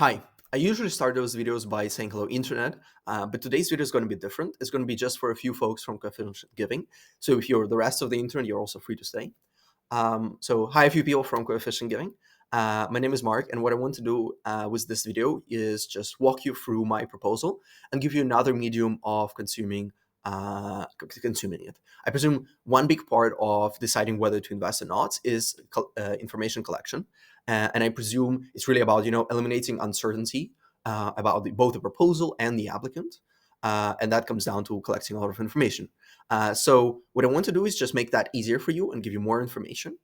Hi, I usually start those videos by saying hello internet, but today's video is going to be different. It's going to be just for a few folks from Coefficient Giving. So if you're the rest of the internet, you're also free to stay. So hi, a few people from Coefficient Giving. My name is Mark, and what I want to do with this video is just walk you through my proposal and give you another medium of consuming it. I presume one big part of deciding whether to invest or not is information collection, and I presume it's really about eliminating uncertainty about both the proposal and the applicant, and that comes down to collecting a lot of information. So what I want to do is just make that easier for you and give you more information.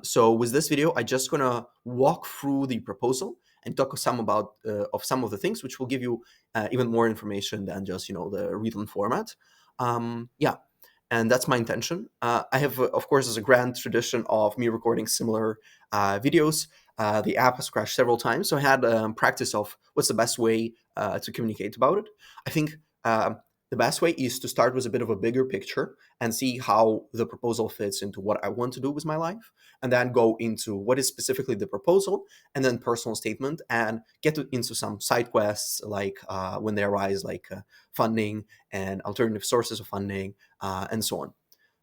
So with this video, I'm just gonna walk through the proposal and talk some about of some of the things which will give you even more information than just the written format. Yeah, and that's my intention. I have, of course, as a grand tradition of me recording similar videos. The app has crashed several times, so I had practice of what's the best way to communicate about it. I think the best way is to start with a bit of a bigger picture and see how the proposal fits into what I want to do with my life, and then go into what is specifically the proposal, and then personal statement, and into some side quests like when they arise, like funding and alternative sources of funding, and so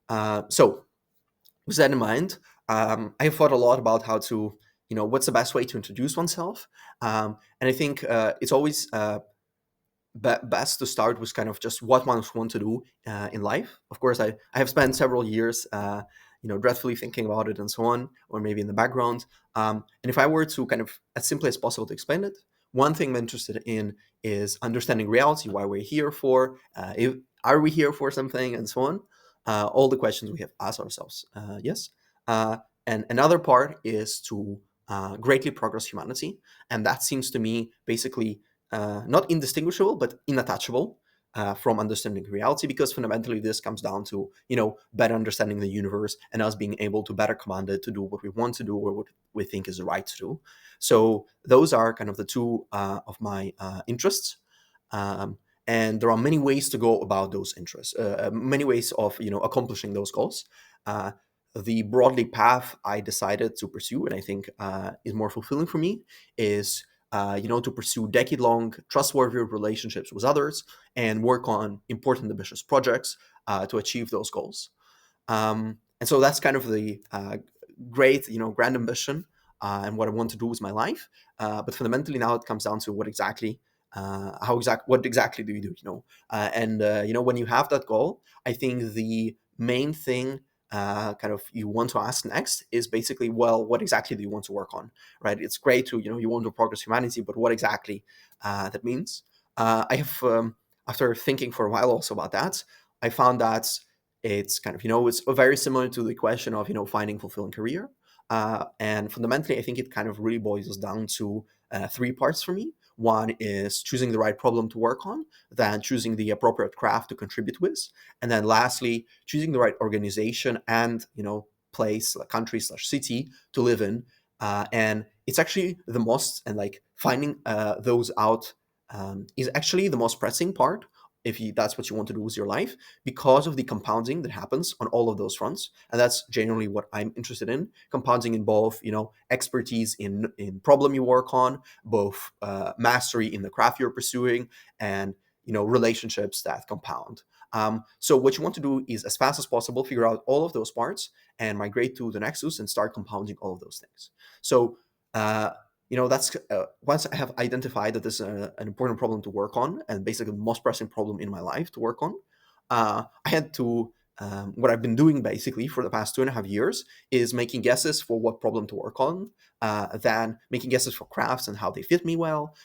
on. So with that in mind, I have thought a lot about how to, what's the best way to introduce oneself. And I think it's always best to start with kind of just what one wants to do in life. Of course, I have spent several years, dreadfully thinking about it and so on, or maybe in the background. And if I were to kind of, as simply as possible to explain it, one thing I'm interested in is understanding reality, why we're here for, are we here for something, and so on. All the questions we have asked ourselves. Yes. And another part is to greatly progress humanity. And that seems to me basically not indistinguishable, but inattachable from understanding reality, because fundamentally this comes down to, better understanding the universe and us being able to better command it to do what we want to do or what we think is the right to do. So those are kind of the two of my interests. And there are many ways to go about those interests, many ways of, accomplishing those goals. The broadly path I decided to pursue, and I think is more fulfilling for me, is to pursue decade-long trustworthy relationships with others and work on important ambitious projects to achieve those goals. And so that's kind of the great, grand ambition and what I want to do with my life. But fundamentally, now it comes down to what exactly do you do, when you have that goal, I think the main thing kind of you want to ask next is basically, well, what exactly do you want to work on, right? It's great to, you want to progress humanity, but what exactly that means. I have, after thinking for a while also about that, I found that it's kind of, it's very similar to the question of, finding fulfilling career. And fundamentally, I think it kind of really boils down to three parts for me. One is choosing the right problem to work on, then choosing the appropriate craft to contribute with, and then lastly, choosing the right organization and, place, like country slash city to live in. And it's actually the most, and like finding those out is actually the most pressing part if that's what you want to do with your life, because of the compounding that happens on all of those fronts. And that's generally what I'm interested in. Compounding in both, expertise in problem you work on, both mastery in the craft you're pursuing, and relationships that compound. So what you want to do is, as fast as possible, figure out all of those parts and migrate to the Nexus and start compounding all of those things. So that's once I have identified that this is an important problem to work on, and basically the most pressing problem in my life to work on, I had to, what I've been doing basically for the past 2.5 years is making guesses for what problem to work on, then making guesses for crafts and how they fit me well,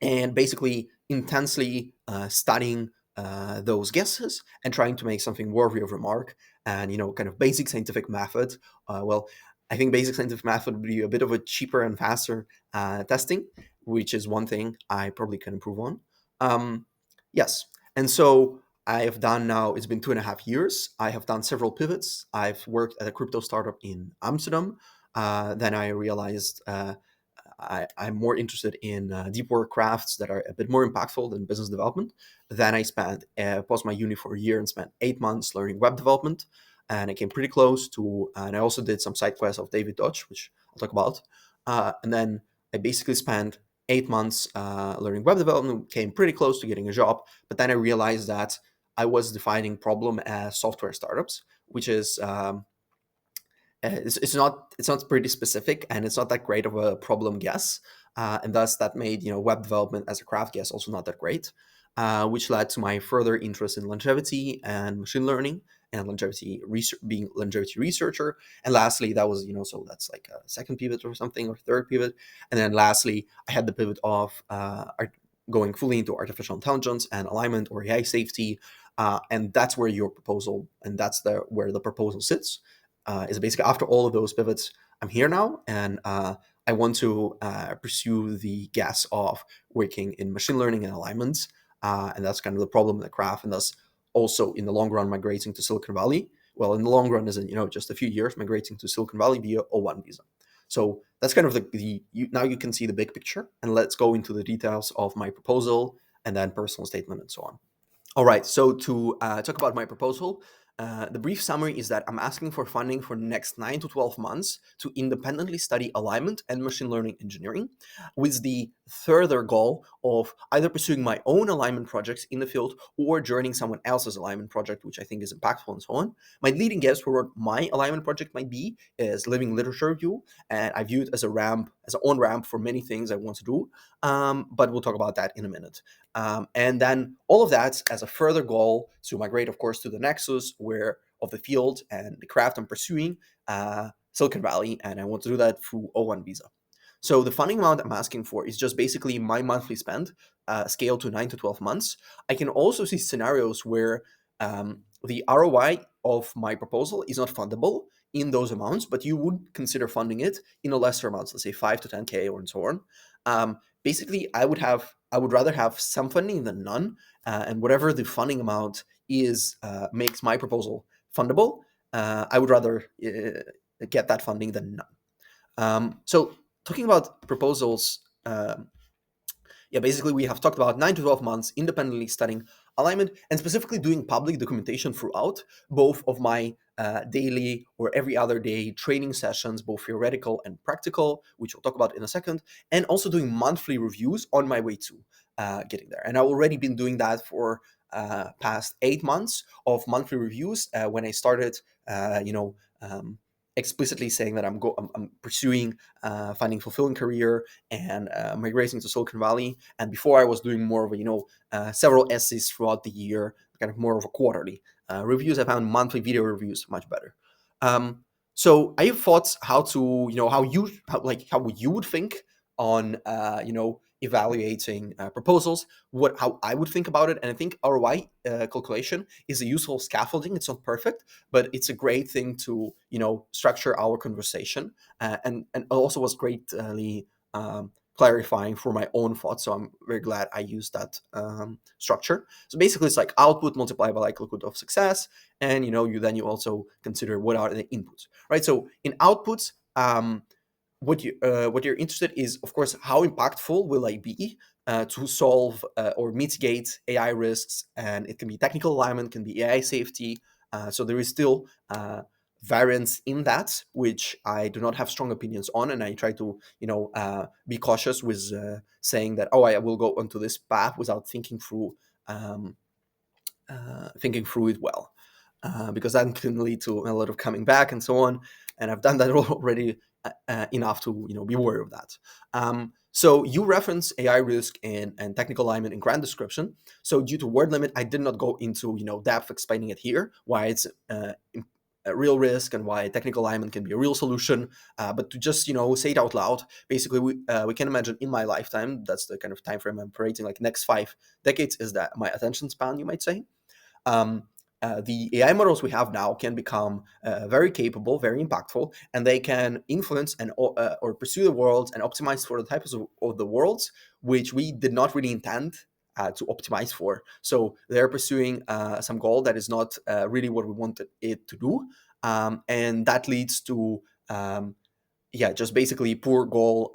and basically intensely studying those guesses and trying to make something worthy of remark. And kind of basic scientific method. Well, I think basic scientific method would be a bit of a cheaper and faster testing, which is one thing I probably can improve on. Yes, and so I have done now. It's been 2.5 years. I have done several pivots. I've worked at a crypto startup in Amsterdam. Then I realized I'm more interested in deep work crafts that are a bit more impactful than business development. Then I spent post my uni for a year and spent 8 months learning web development, and I came pretty close to. And I also did some side quests of David Dodge, which I'll talk about. And then I basically spent 8 months learning web development, came pretty close to getting a job, but then I realized that I was defining problem as software startups, which is it's not pretty specific, and it's not that great of a problem guess, and thus that made web development as a craft guess also not that great, which led to my further interest in longevity and machine learning and longevity research, being longevity researcher. And lastly, that was so that's like a second pivot or something, or third pivot. And then lastly, I had the pivot of going fully into artificial intelligence and alignment or AI safety, and that's where your proposal, and that's where the proposal sits, is basically after all of those pivots, I'm here now, and I want to pursue the gas of working in machine learning and alignments, and that's kind of the problem in the craft, and thus also in the long run migrating to Silicon Valley. Well, in the long run, isn't just a few years, migrating to Silicon Valley via O1 visa. So that's kind of now you can see the big picture, and let's go into the details of my proposal and then personal statement and so on. All right, so to talk about my proposal, the brief summary is that I'm asking for funding for the next 9 to 12 months to independently study alignment and machine learning engineering, with the further goal of either pursuing my own alignment projects in the field or joining someone else's alignment project, which I think is impactful and so on. My leading guess for what my alignment project might be is Living Literature Review, and I view it as a ramp, as an on-ramp for many things I want to do, but we'll talk about that in a minute. And then all of that as a further goal to migrate, of course, to the nexus of the field and the craft I'm pursuing, Silicon Valley, and I want to do that through O1 visa. So the funding amount I'm asking for is just basically my monthly spend, scaled to 9 to 12 months. I can also see scenarios where the ROI of my proposal is not fundable in those amounts, but you would consider funding it in a lesser amounts, let's say 5 to 10K or and so on. Basically, I would rather have some funding than none, and whatever the funding amount is makes my proposal fundable. I would rather get that funding than none. So talking about proposals, basically we have talked about 9 to 12 months independently studying alignment and specifically doing public documentation throughout, both of my daily or every other day training sessions, both theoretical and practical, which we'll talk about in a second, and also doing monthly reviews on my way to getting there. And I've already been doing that for past 8 months of monthly reviews when I started, explicitly saying that I'm pursuing finding fulfilling career and migrating to Silicon Valley. And before I was doing more of several essays throughout the year, kind of more of a quarterly reviews. I found monthly video reviews much better. So I have thoughts how to how you would think on evaluating proposals, how I would think about it. And I think ROI calculation is a useful scaffolding. It's not perfect, but it's a great thing to structure our conversation, and also was greatly clarifying for my own thoughts. So I'm very glad I used that structure. So basically, it's like output multiplied by likelihood of success, and you also consider what are the inputs, right? So in outputs, what you're interested is, of course, how impactful will I be to solve or mitigate AI risks, and it can be technical alignment, can be AI safety. So there is still variance in that, which I do not have strong opinions on, and I try to be cautious with saying that I will go onto this path without thinking through it well, because that can lead to a lot of coming back and so on. And I've done that already enough to be aware of that. So you reference AI risk and technical alignment in grant description. So due to word limit, I did not go into depth explaining it here, why it's a real risk and why technical alignment can be a real solution. But to just say it out loud, basically we can imagine in my lifetime, that's the kind of time frame I'm operating, like next 5 decades is that my attention span, you might say. The AI models we have now can become very capable, very impactful, and they can influence and or pursue the world and optimize for the types of the worlds which we did not really intend to optimize for. So they're pursuing some goal that is not really what we wanted it to do, and that leads to just basically poor goal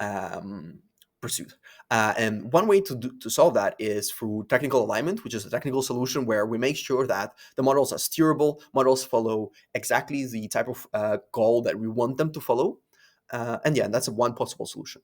pursuit. And one way to solve that is through technical alignment, which is a technical solution where we make sure that the models are steerable, models follow exactly the type of goal that we want them to follow. And that's one possible solution.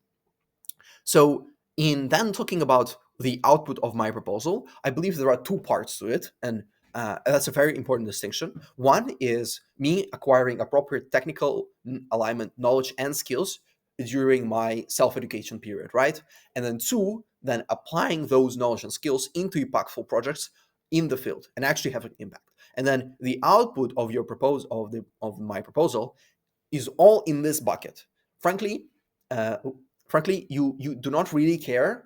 So in then talking about the output of my proposal, I believe there are two parts to it, and that's a very important distinction. One is me acquiring appropriate technical alignment knowledge and skills during my self-education period, right? And then two, then applying those knowledge and skills into impactful projects in the field and actually have an impact. And then the output of your proposal of my proposal is all in this bucket. Frankly, uh, frankly, you do not really care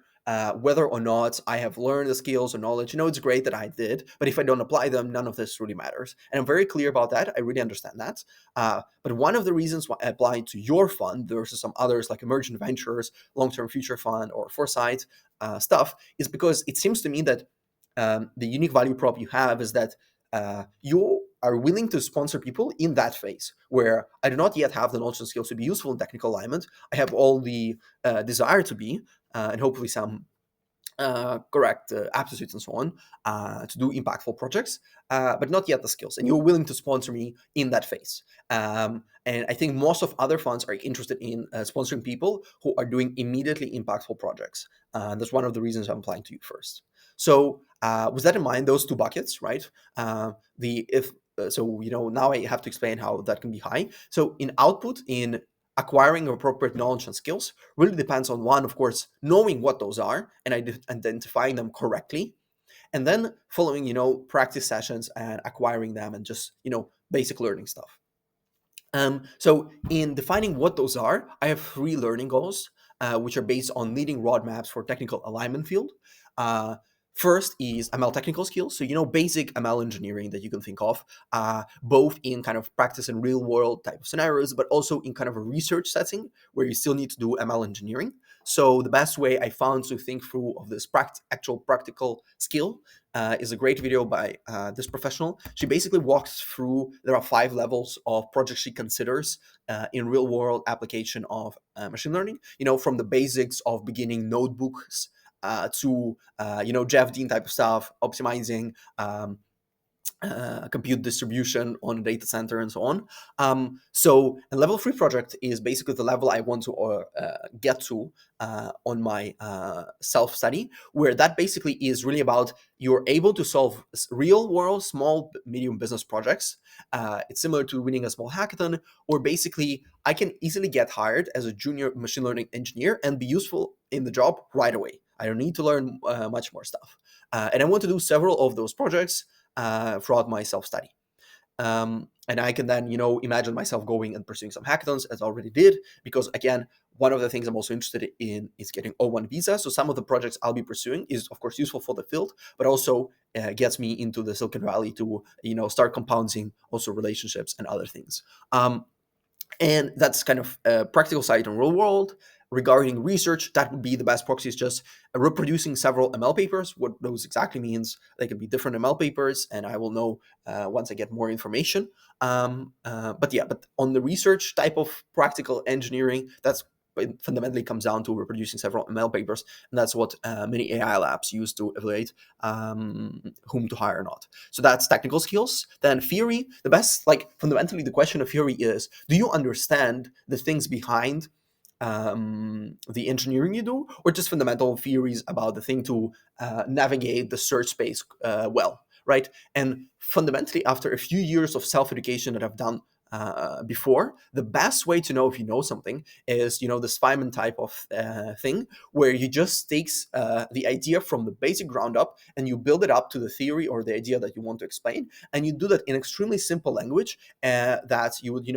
whether or not I have learned the skills or knowledge. It's great that I did, but if I don't apply them, none of this really matters. And I'm very clear about that. I really understand that. But one of the reasons why I apply to your fund versus some others like Emergent Ventures, Long Term Future Fund, or Foresight stuff is because it seems to me that the unique value prop you have is that you are willing to sponsor people in that phase where I do not yet have the knowledge and skills to be useful in technical alignment. I have all the desire to be, and hopefully some correct aptitudes and so on to do impactful projects, but not yet the skills. And you're willing to sponsor me in that phase. And I think most of other funds are interested in sponsoring people who are doing immediately impactful projects. That's one of the reasons I'm applying to you first. So with that in mind, those two buckets, right? The if so, now I have to explain how that can be high. So in output, in acquiring appropriate knowledge and skills really depends on one, of course, knowing what those are and identifying them correctly, and then following, practice sessions and acquiring them and just, basic learning stuff. So in defining what those are, I have three learning goals, which are based on leading roadmaps for technical alignment field. Uh, First is ML technical skills, so basic ML engineering that you can think of, both in kind of practice and real world type of scenarios, but also in kind of a research setting where you still need to do ML engineering. So the best way I found to think through of this actual practical skill is a great video by this professional. She basically walks through, there are 5 levels of projects she considers in real world application of machine learning, from the basics of beginning notebooks to, Jeff Dean type of stuff, optimizing compute distribution on a data center and so on. So a level 3 project is basically the level I want to get to on my self-study, where that basically is really about you're able to solve real world small medium business projects. It's similar to winning a small hackathon, or basically I can easily get hired as a junior machine learning engineer and be useful in the job right away. I don't need to learn much more stuff. And I want to do several of those projects throughout my self-study. And I can then, imagine myself going and pursuing some hackathons, as I already did, because again, one of the things I'm also interested in is getting O1 visa. So some of the projects I'll be pursuing is, of course, useful for the field, but also gets me into the Silicon Valley to, start compounding also relationships and other things. And that's kind of a practical side in real world. Regarding research, that would be the best proxy is just reproducing several ML papers. What those exactly means, they can be different ML papers, and I will know once I get more information. But on the research type of practical engineering, that's it fundamentally comes down to reproducing several ML papers, and that's what many AI labs use to evaluate whom to hire or not. So that's technical skills. Then theory, the best, fundamentally, the question of theory is: do you understand the things behind the engineering you do, or just fundamental theories about the thing to navigate the search space well, right? And fundamentally, after a few years of self-education that I've done before, the best way to know if you know something is, this Feynman type of thing, where you just takes the idea from the basic ground up and you build it up to the theory or the idea that you want to explain, and you do that in extremely simple language that you would,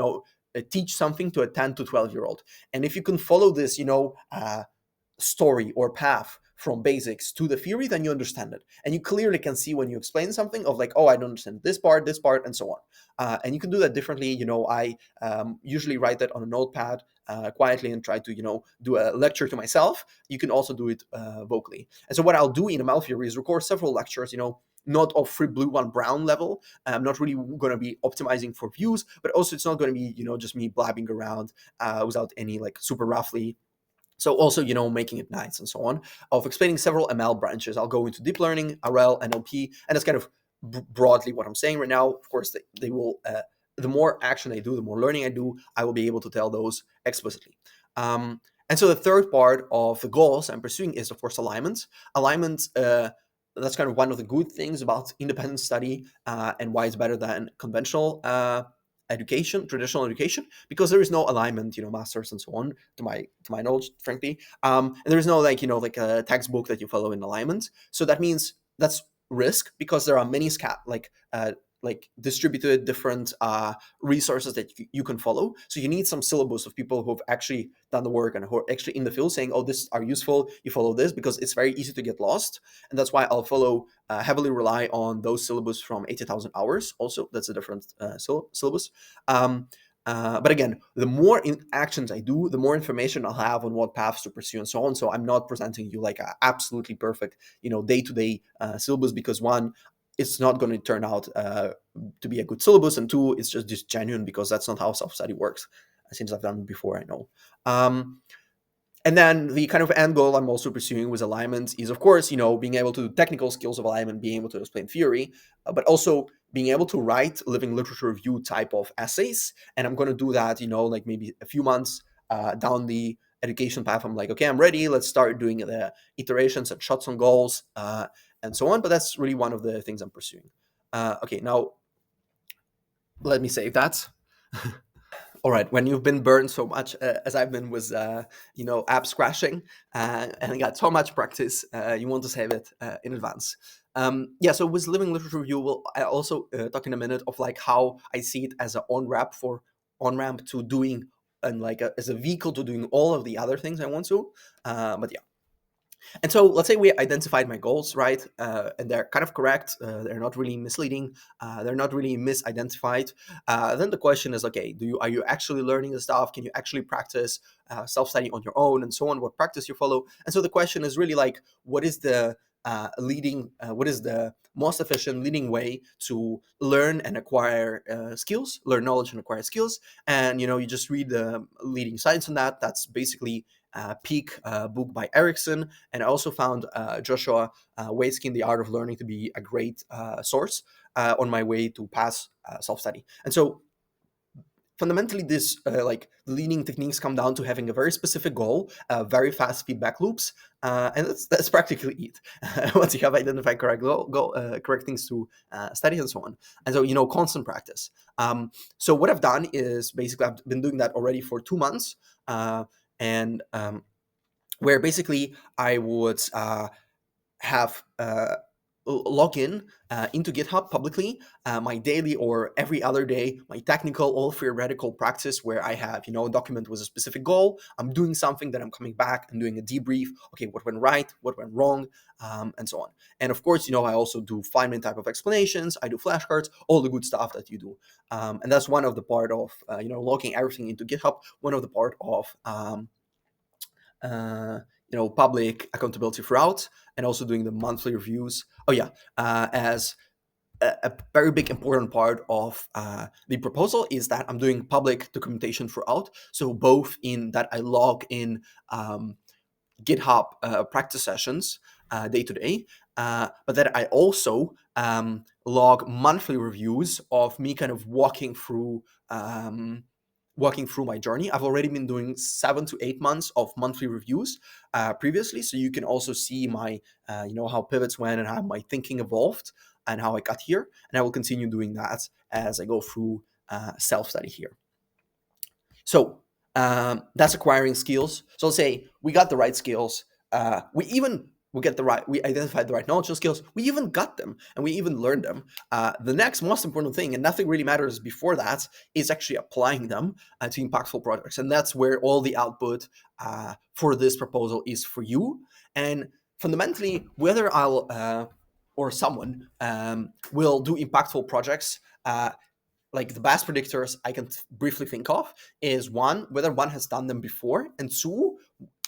teach something to a 10 to 12-year-old. And if you can follow this, story or path from basics to the theory, then you understand it. And you clearly can see when you explain something of like, oh, I don't understand this part, and so on. And you can do that differently. I usually write that on a notepad quietly and try to, do a lecture to myself. You can also do it vocally. And so what I'll do in ML theory is record several lectures, not of free blue one brown level. I'm not really going to be optimizing for views, but also it's not going to be, just me blabbing around without any super roughly. So also, making it nice and so on, of explaining several ML branches. I'll go into deep learning, RL, NLP, and that's kind of broadly what I'm saying right now. Of course, they will, the more action I do, the more learning I do, I will be able to tell those explicitly. And so the third part of the goals I'm pursuing is, of course, alignment. Alignment, that's kind of one of the good things about independent study, and why it's better than conventional education, traditional education, because there is no alignment, masters and so on, to my knowledge, frankly. And there is no, like a textbook that you follow in alignment. So that means that's risk, because there are many distributed different resources that you can follow. So you need some syllabus of people who have actually done the work and who are actually in the field saying, oh, this are useful, you follow this, because it's very easy to get lost. And that's why I'll follow, heavily rely on those syllabus from 80,000 hours. Also, that's a different syllabus. But again, the more actions I do, the more information I'll have on what paths to pursue and so on. So I'm not presenting you like a absolutely perfect, day-to-day syllabus, because one, it's not going to turn out to be a good syllabus, and two, it's just genuine, because that's not how self-study works. Since I've done it before, I know. And then the kind of end goal I'm also pursuing with alignment is, of course, being able to do technical skills of alignment, being able to explain theory, but also being able to write living literature review type of essays. And I'm going to do that, like maybe a few months down the education path. I'm like, okay, I'm ready. Let's start doing the iterations and shots on goals, and so on. But that's really one of the things I'm pursuing. Okay, now let me save that. All right, when you've been burned so much as I've been with, apps crashing, and got so much practice, you want to save it in advance. Yeah, so with living literature review, I also talk in a minute of like how I see it as an on ramp to doing, and like as a vehicle to doing all of the other things I want to. But yeah. And so let's say we identified my goals, right? And they're kind of correct. They're not really misleading. They're not really misidentified. Then the question is, okay, are you actually learning the stuff? Can you actually practice self-study on your own and so on? What practice you follow? And so the question is really like, what is the what is the most efficient leading way to learn and acquire skills, learn knowledge and acquire skills? And you just read the leading sites on that. That's basically Peak book by Erickson, and I also found Joshua Waitzkin, The Art of Learning, to be a great source on my way to pass self-study. And so fundamentally, this leading techniques come down to having a very specific goal, very fast feedback loops, and that's practically it. Once you have identified correct correct things to study and so on, and so constant practice. So what I've done is basically I've been doing that already for 2 months, and where basically I would have log in into GitHub publicly my daily or every other day, my technical or theoretical practice, where I have a document with a specific goal. I'm doing something, then I'm coming back and doing a debrief. Okay, what went right, what went wrong, and so on. And of course, I also do Feynman type of explanations. I do flashcards, all the good stuff that you do. And that's one of the part of logging everything into GitHub. One of the part of public accountability throughout, and also doing the monthly reviews. Oh yeah, as a very big important part of the proposal is that I'm doing public documentation throughout. So both in that I log in GitHub practice sessions day to day, but that I also log monthly reviews of me kind of walking through my journey. I've already been doing 7 to 8 months of monthly reviews previously, so you can also see my how pivots went and how my thinking evolved and how I got here. And I will continue doing that as I go through self-study here. So that's acquiring skills. So let's say we got the right skills. We identified the right knowledge and skills. We even got them and we even learned them. The next most important thing, and nothing really matters before that, is actually applying them to impactful projects. And that's where all the output for this proposal is for you. And fundamentally, whether I'll or someone will do impactful projects, like the best predictors I can briefly think of is one, whether one has done them before, and two,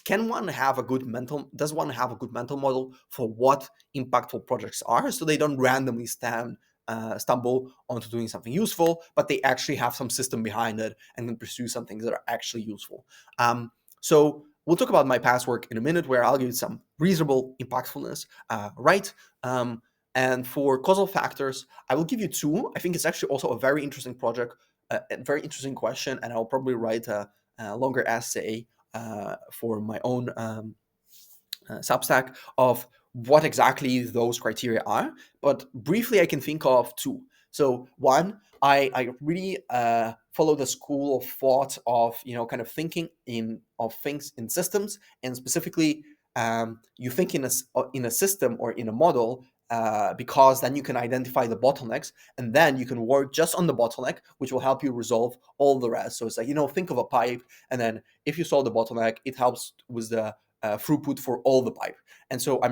does one have a good mental model for what impactful projects are, so they don't randomly stumble onto doing something useful, but they actually have some system behind it and can pursue some things that are actually useful. So we'll talk about my past work in a minute, where I'll give you some reasonable impactfulness, right? And for causal factors, I will give you two. I think it's actually also a very interesting project, a very interesting question, and I'll probably write a longer essay for my own Substack of what exactly those criteria are. But briefly, I can think of two. So one, I really follow the school of thought of kind of thinking of things in systems, and specifically you think in a system or in a model. Because then you can identify the bottlenecks, and then you can work just on the bottleneck, which will help you resolve all the rest. So it's like, think of a pipe, and then if you solve the bottleneck, it helps with the throughput for all the pipe. And so I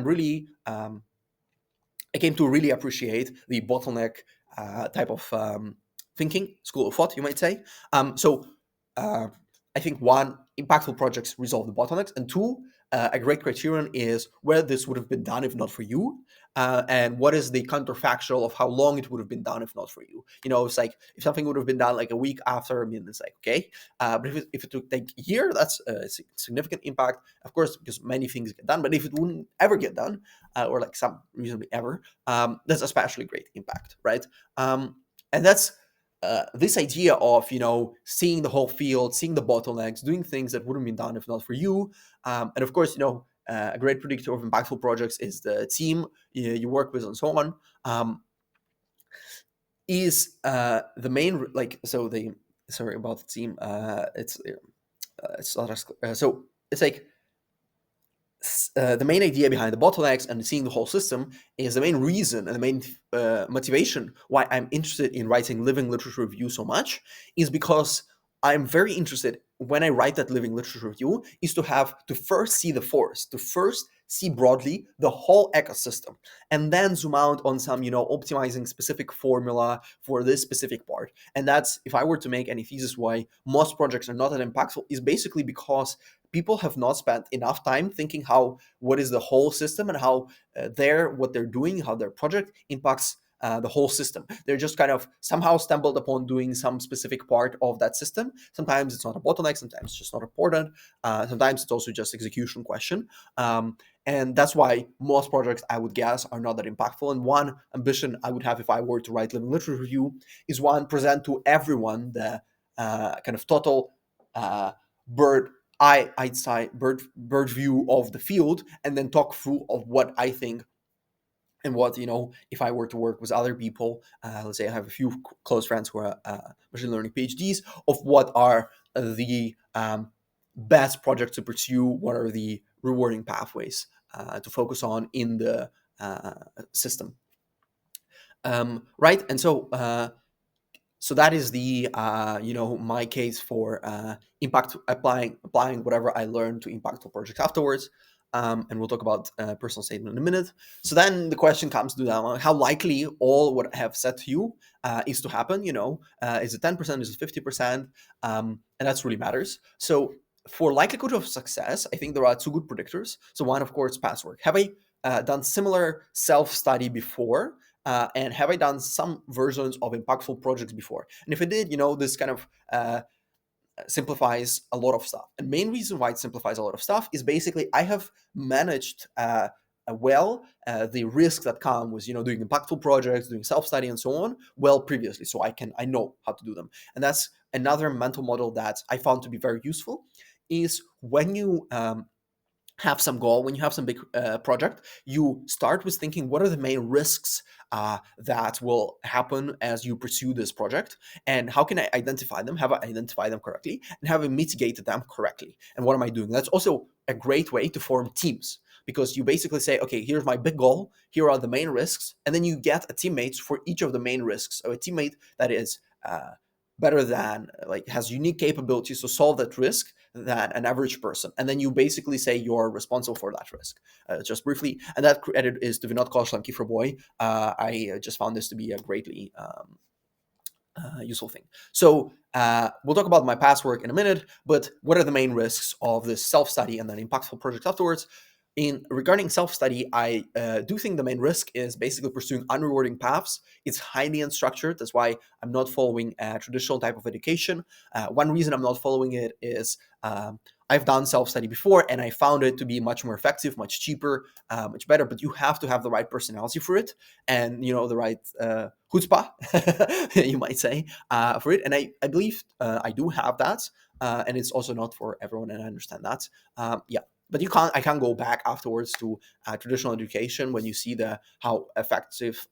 came to really appreciate the bottleneck type of thinking, school of thought, you might say. So I think one, impactful projects resolve the bottlenecks, and two, a great criterion is where this would have been done if not for you, and what is the counterfactual of how long it would have been done if not for you. It's like if something would have been done like a week after, I mean, it's like, okay, but if it took like a year, that's a significant impact, of course, because many things get done. But if it wouldn't ever get done, or like some reasonably ever, that's especially great impact, right? And that's this idea of seeing the whole field, seeing the bottlenecks, doing things that wouldn't be done if not for you, and of course, a great predictor of impactful projects is the team you work with and so on. Is the main sorry about the team. It's not so it's like. The main idea behind the bottlenecks and seeing the whole system is the main reason and the main motivation why I'm interested in writing living literature review so much, is because I'm very interested when I write that living literature review is to have to first see the forest, to first see broadly the whole ecosystem, and then zoom out on some, optimizing specific formula for this specific part. And that's, if I were to make any thesis why most projects are not that impactful, is basically because people have not spent enough time thinking what is the whole system, and how what they're doing, how their project impacts the whole system. They're just kind of somehow stumbled upon doing some specific part of that system. Sometimes it's not a bottleneck, sometimes it's just not important. Sometimes it's also just execution question. And that's why most projects, I would guess, are not that impactful. And one ambition I would have if I were to write living literature review is one, present to everyone the kind of total bird view of the field, and then talk through of what I think, and what, if I were to work with other people, let's say I have a few close friends who are machine learning PhDs, of what are the best projects to pursue, what are the rewarding pathways to focus on in the system. Right, and so that is the my case for impact, applying whatever I learned to impactful projects afterwards. And we'll talk about personal statement in a minute. So then the question comes to how likely all what I have said to you is to happen. Is it 10%? Is it 50%? And that's really matters. So for likelihood of success, I think there are two good predictors. So one, of course, past work. Have I done similar self-study before? And have I done some versions of impactful projects before? And if I did, this kind of simplifies a lot of stuff. And main reason why it simplifies a lot of stuff is basically I have managed the risks that come with doing impactful projects, doing self-study and so on well previously, so I know how to do them. And that's another mental model that I found to be very useful, is when you have some goal, when you have some big project, you start with thinking what are the main risks that will happen as you pursue this project, and how can I identify them, have I identified them correctly, and have I mitigated them correctly, and what am I doing? That's also a great way to form teams, because you basically say, okay, here's my big goal, here are the main risks, and then you get a teammate for each of the main risks. So a teammate that is better than, has unique capabilities to solve that risk than an average person. And then you basically say you're responsible for that risk. Just briefly, and that credit is to Vinod Kaushal and Kiefer Boy. I just found this to be a greatly useful thing. So we'll talk about my past work in a minute, but what are the main risks of this self-study and then impactful project afterwards? Regarding self-study, I do think the main risk is basically pursuing unrewarding paths. It's highly unstructured. That's why I'm not following a traditional type of education. One reason I'm not following it is I've done self-study before and I found it to be much more effective, much cheaper, much better, but you have to have the right personality for it, and the right chutzpah, you might say, for it. And I believe I do have that, and it's also not for everyone, and I understand that. Yeah, but I can't go back afterwards to traditional education when you see the how effective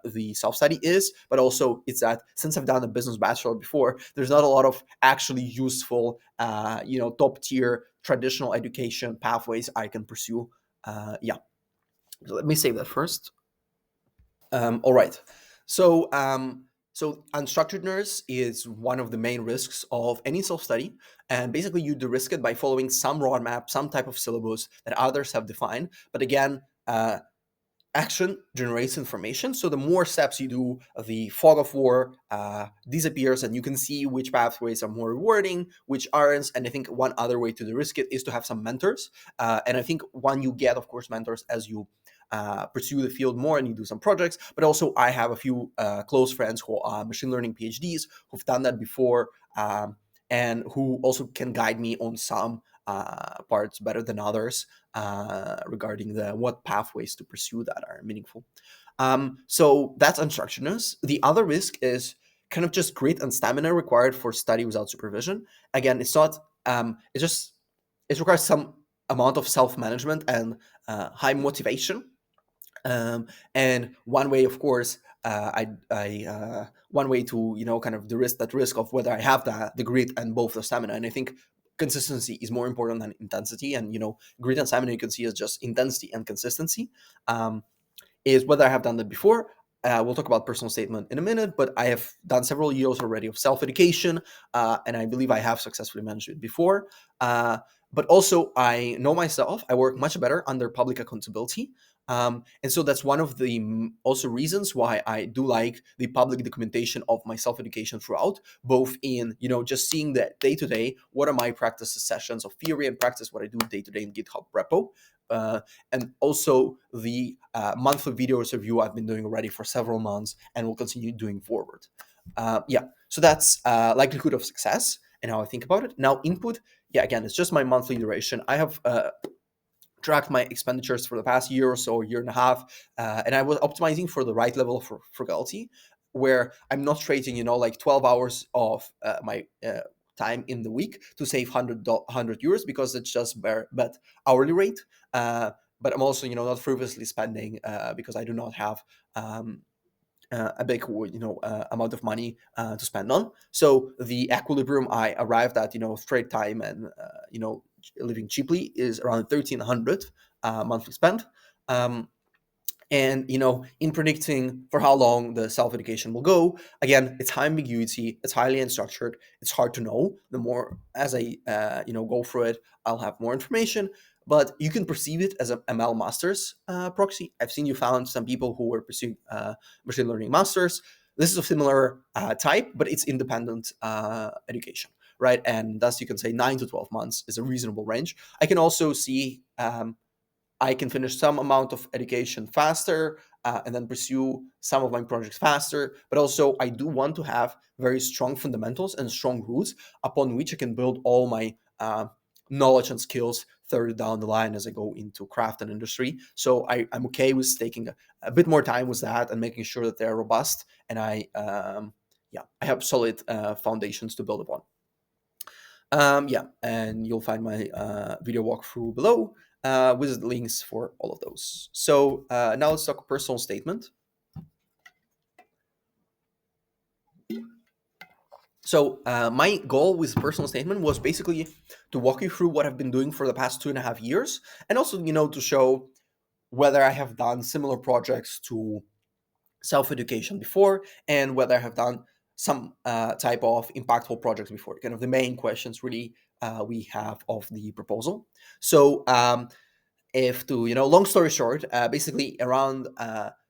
the self study is. But also, it's that since I've done a business bachelor before, there's not a lot of actually useful, top tier traditional education pathways I can pursue. Yeah, so let me save that first. All right. So, so unstructuredness is one of the main risks of any self-study, and basically you de-risk it by following some roadmap, some type of syllabus that others have defined. But again, action generates information. So the more steps you do, the fog of war disappears, and you can see which pathways are more rewarding, which aren't. And I think one other way to de-risk it is to have some mentors. And I think one, you get, of course, mentors as you pursue the field more and you do some projects. But also, I have a few close friends who are machine learning PhDs who've done that before, and who also can guide me on some parts better than others regarding the what pathways to pursue that are meaningful. So that's unstructuredness. The other risk is kind of just grit and stamina required for study without supervision. Again, it's not. It requires some amount of self-management and high motivation. And one way, of course, one way to kind of the risk of whether I have the grit and both the stamina. And I think consistency is more important than intensity. And grit and stamina you can see as just intensity and consistency. Is whether I have done that before. We'll talk about personal statement in a minute, but I have done several years already of self-education, and I believe I have successfully managed it before. But also, I know myself. I work much better under public accountability. And so that's one of the also reasons why I do like the public documentation of my self-education throughout, both in, just seeing that day to day, what are my practice sessions of theory and practice, what I do day to day in GitHub repo. And also the monthly videos review I've been doing already for several months and will continue doing forward. Yeah, so that's likelihood of success and how I think about it. Now, input, yeah, again, it's just my monthly duration. I have tracked my expenditures for the past year or so, year and a half, and I was optimizing for the right level of frugality, where I'm not trading, like 12 hours of my time in the week to save 100 euros because it's just but hourly rate. But I'm also, not frivolously spending because I do not have a big, amount of money to spend on. So the equilibrium I arrived at, straight time and living cheaply is around 1,300 monthly spend. And in predicting for how long the self-education will go, again, it's high ambiguity, it's highly unstructured, it's hard to know. The more as I go through it, I'll have more information, but you can perceive it as a ML masters proxy. I've seen you found some people who were pursuing machine learning masters. This is a similar type, but it's independent education, right? And thus you can say 9 to 12 months is a reasonable range. I can also see I can finish some amount of education faster and then pursue some of my projects faster. But also, I do want to have very strong fundamentals and strong roots upon which I can build all my knowledge and skills further down the line as I go into craft and industry. So I'm okay with taking a bit more time with that and making sure that they're robust. And I have solid foundations to build upon. Yeah, and you'll find my video walkthrough below with links for all of those. So now let's talk personal statement. So my goal with personal statement was basically to walk you through what I've been doing for the past 2.5 years, and also to show whether I have done similar projects to self-education before and whether I have done some type of impactful projects before. Kind of the main questions really we have of the proposal. So if to long story short, basically around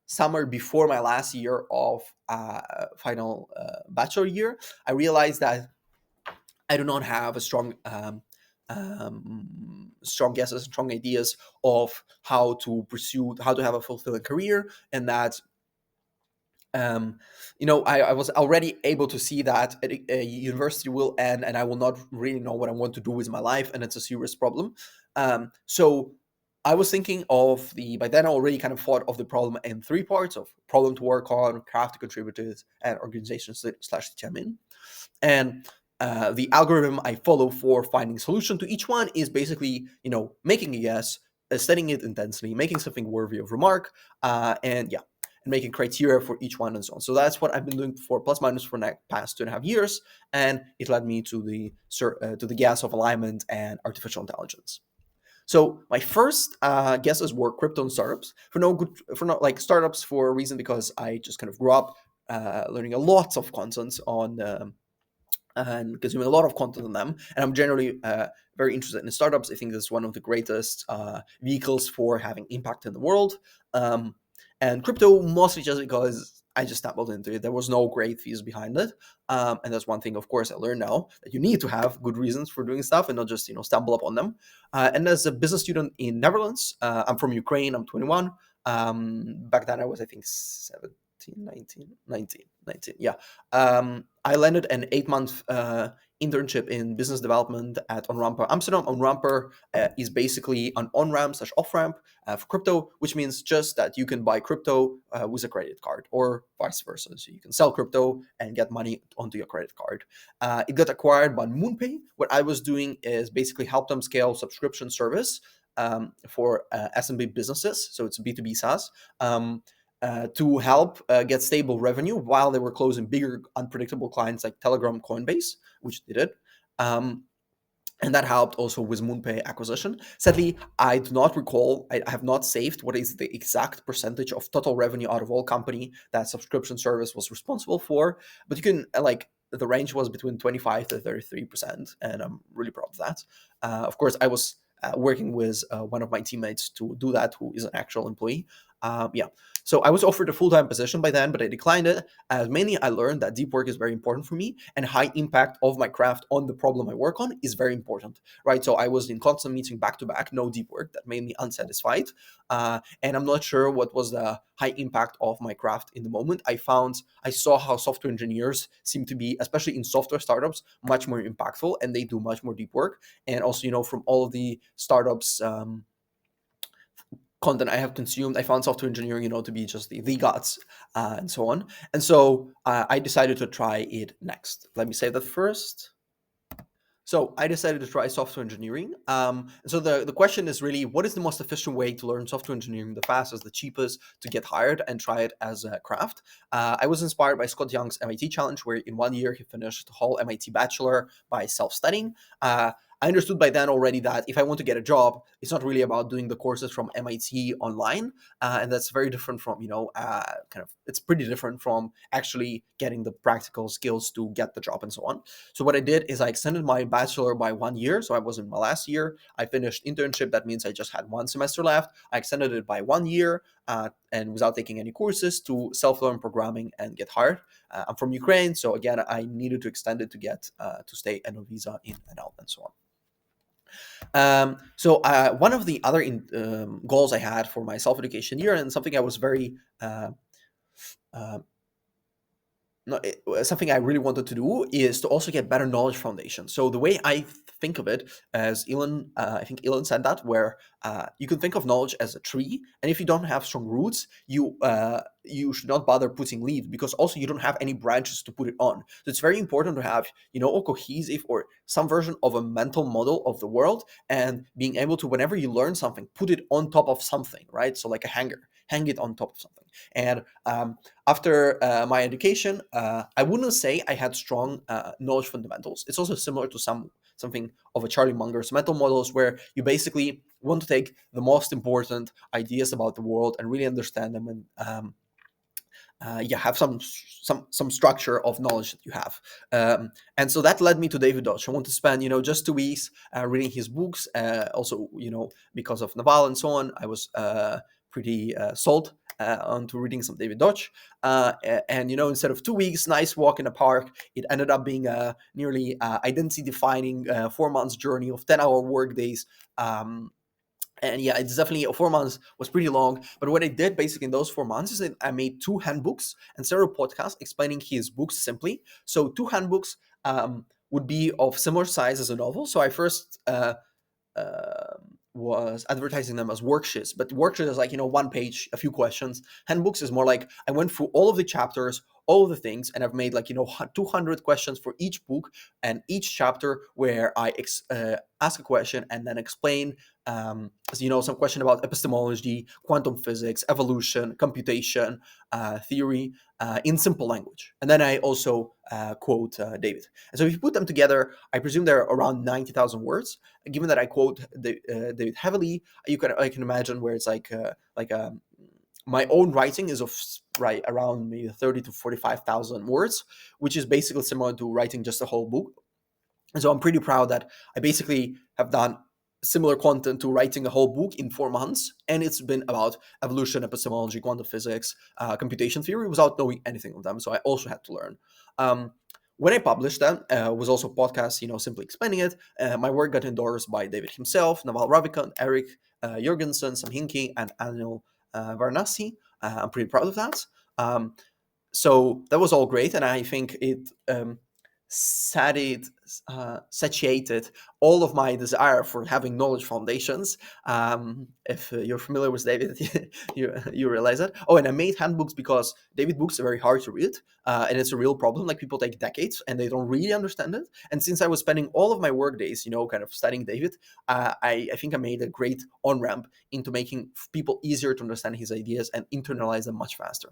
summer before my last year of final bachelor year, I realized that I do not have a strong guesses, strong ideas of how to pursue, how to have a fulfilling career, and that um, I was already able to see that a university will end and I will not really know what I want to do with my life, and it's a serious problem. So I was thinking of by then I already kind of thought of the problem in three parts: of problem to work on, craft to contribute to it, and organization slash determine. And the algorithm I follow for finding solution to each one is basically, making a guess, studying it intensely, making something worthy of remark, and yeah, and making criteria for each one and so on. So that's what I've been doing for plus minus for the past 2.5 years, and it led me to the guess of alignment and artificial intelligence. So my first guesses were crypto and startups for not like startups for a reason because I just kind of grew up learning a lot of content on and consuming a lot of content on them. And I'm generally very interested in startups. I think this is one of the greatest vehicles for having impact in the world. Um, and crypto mostly just because I just stumbled into it. There was no great fees behind it. And that's one thing, of course, I learned now that you need to have good reasons for doing stuff and not just, stumble upon them. And as a business student in Netherlands, I'm from Ukraine, I'm 21. Back then I was, I think, 17, 19. Yeah. I landed an 8-month internship in business development at OnRamper Amsterdam. OnRamper is basically an on-ramp slash off-ramp for crypto, which means just that you can buy crypto with a credit card or vice versa. So you can sell crypto and get money onto your credit card. It got acquired by MoonPay. What I was doing is basically help them scale subscription service for SMB businesses. So it's B2B SaaS. To help get stable revenue while they were closing bigger, unpredictable clients like Telegram, Coinbase, which they did. And that helped also with MoonPay acquisition. Sadly, I do not recall, I have not saved what is the exact percentage of total revenue out of all company that subscription service was responsible for. But you can, the range was between 25 to 33%. And I'm really proud of that. Of course, I was working with one of my teammates to do that, who is an actual employee. Yeah. So I was offered a full-time position by then, but I declined it. As mainly I learned that deep work is very important for me, and high impact of my craft on the problem I work on is very important, right? So I was in constant meeting back to back, no deep work. That made me unsatisfied. And I'm not sure what was the high impact of my craft in the moment. I saw how software engineers seem to be, especially in software startups, much more impactful, and they do much more deep work. And also, from all of the startups, content I have consumed, I found software engineering, to be just the gods and so on. And so I decided to try it next. Let me say that first. So I decided to try software engineering. So the question is really, what is the most efficient way to learn software engineering the fastest, the cheapest to get hired and try it as a craft? I was inspired by Scott Young's MIT challenge, where in 1 year he finished the whole MIT bachelor by self-studying. I understood by then already that if I want to get a job, it's not really about doing the courses from MIT online, and that's very different from it's pretty different from actually getting the practical skills to get the job and so on. So what I did is I extended my bachelor by 1 year. So I was in my last year. I finished internship. That means I just had one semester left. I extended it by 1 year and without taking any courses to self-learn programming and get hired. I'm from Ukraine. So again, I needed to extend it to get to stay on a visa in NL and so on. One of the other goals I had for my self-education year, and something I was very uh, something I really wanted to do, is to also get better knowledge foundation. So the way I think of it, as Elon, I think Elon said that, where you can think of knowledge as a tree, and if you don't have strong roots, you should not bother putting leaves, because also you don't have any branches to put it on. So it's very important to have a cohesive or some version of a mental model of the world, and being able to, whenever you learn something, put it on top of something, right? So like a hanger, hang it on top of something. And after my education, I wouldn't say I had strong knowledge fundamentals. It's also similar to something of a Charlie Munger's mental models, where you basically want to take the most important ideas about the world and really understand them, and have some structure of knowledge that you have. And so that led me to David Deutsch. I want to spend just 2 weeks reading his books. Also, because of Naval and so on, I was pretty sold onto reading some David Deutsch. And instead of 2 weeks, nice walk in a park, it ended up being a nearly identity-defining 4 months journey of 10-hour work days. And yeah, it's definitely 4 months was pretty long. But what I did basically in those 4 months is that I made two handbooks and several podcasts explaining his books simply. So two handbooks would be of similar size as a novel. So I first was advertising them as worksheets, but worksheet is like, 1 page, a few questions. Handbooks is more like I went through all of the chapters, all of the things, and I've made like 200 questions for each book and each chapter where I ask a question and then explain some question about epistemology, quantum physics, evolution, computation, theory, in simple language. And then I also quote David. And so if you put them together, I presume they're around 90,000 words. Given that I quote David heavily, I can imagine where it's my own writing is of right around maybe 30 to 45,000 words, which is basically similar to writing just a whole book. And so I'm pretty proud that I basically have done similar content to writing a whole book in 4 months, and it's been about evolution, epistemology, quantum physics, computation theory, without knowing anything of them. So I also had to learn. When I published them, was also podcast, simply explaining it. My work got endorsed by David himself, Naval Ravikant, Eric Jorgensen, Sam Hinkie, and Anil Varanasi. I'm pretty proud of that. So that was all great, and I think it satiated all of my desire for having knowledge foundations. If you're familiar with David, you realize that. Oh, and I made handbooks because David books are very hard to read, and it's a real problem. Like people take decades and they don't really understand it. And since I was spending all of my work days, kind of studying David, I think I made a great on ramp into making people easier to understand his ideas and internalize them much faster.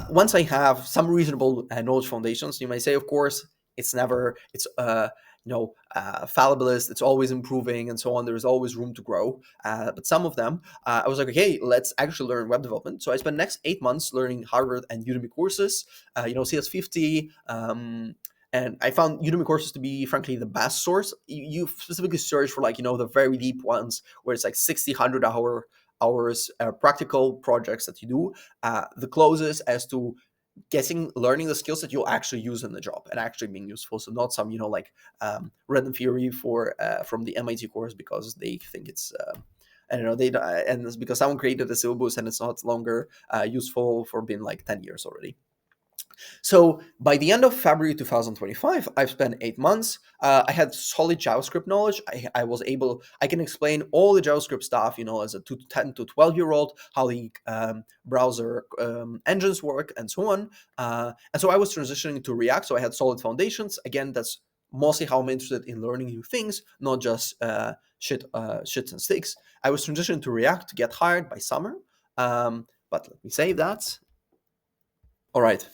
Once I have some reasonable knowledge foundations, you may say, of course, it's fallibilist. It's always improving and so on. There's always room to grow. But some of them, I was like, okay, let's actually learn web development. So I spent next 8 months learning Harvard and Udemy courses, CS50. And I found Udemy courses to be, frankly, the best source. You specifically search for the very deep ones where it's like 60, 100 hours practical projects that you do, the closest as to learning the skills that you'll actually use in the job and actually being useful. So not some random theory from the MIT course because they think it's I don't know, and it's because someone created a syllabus and it's not longer useful for being like 10 years already. So by the end of February 2025, I've spent 8 months. I had solid JavaScript knowledge. I can explain all the JavaScript stuff, as a 10 to 12-year-old, how the browser engines work and so on. And so I was transitioning to React. So I had solid foundations. Again, that's mostly how I'm interested in learning new things, not just shits and sticks. I was transitioning to React to get hired by summer. But let me save that. All right.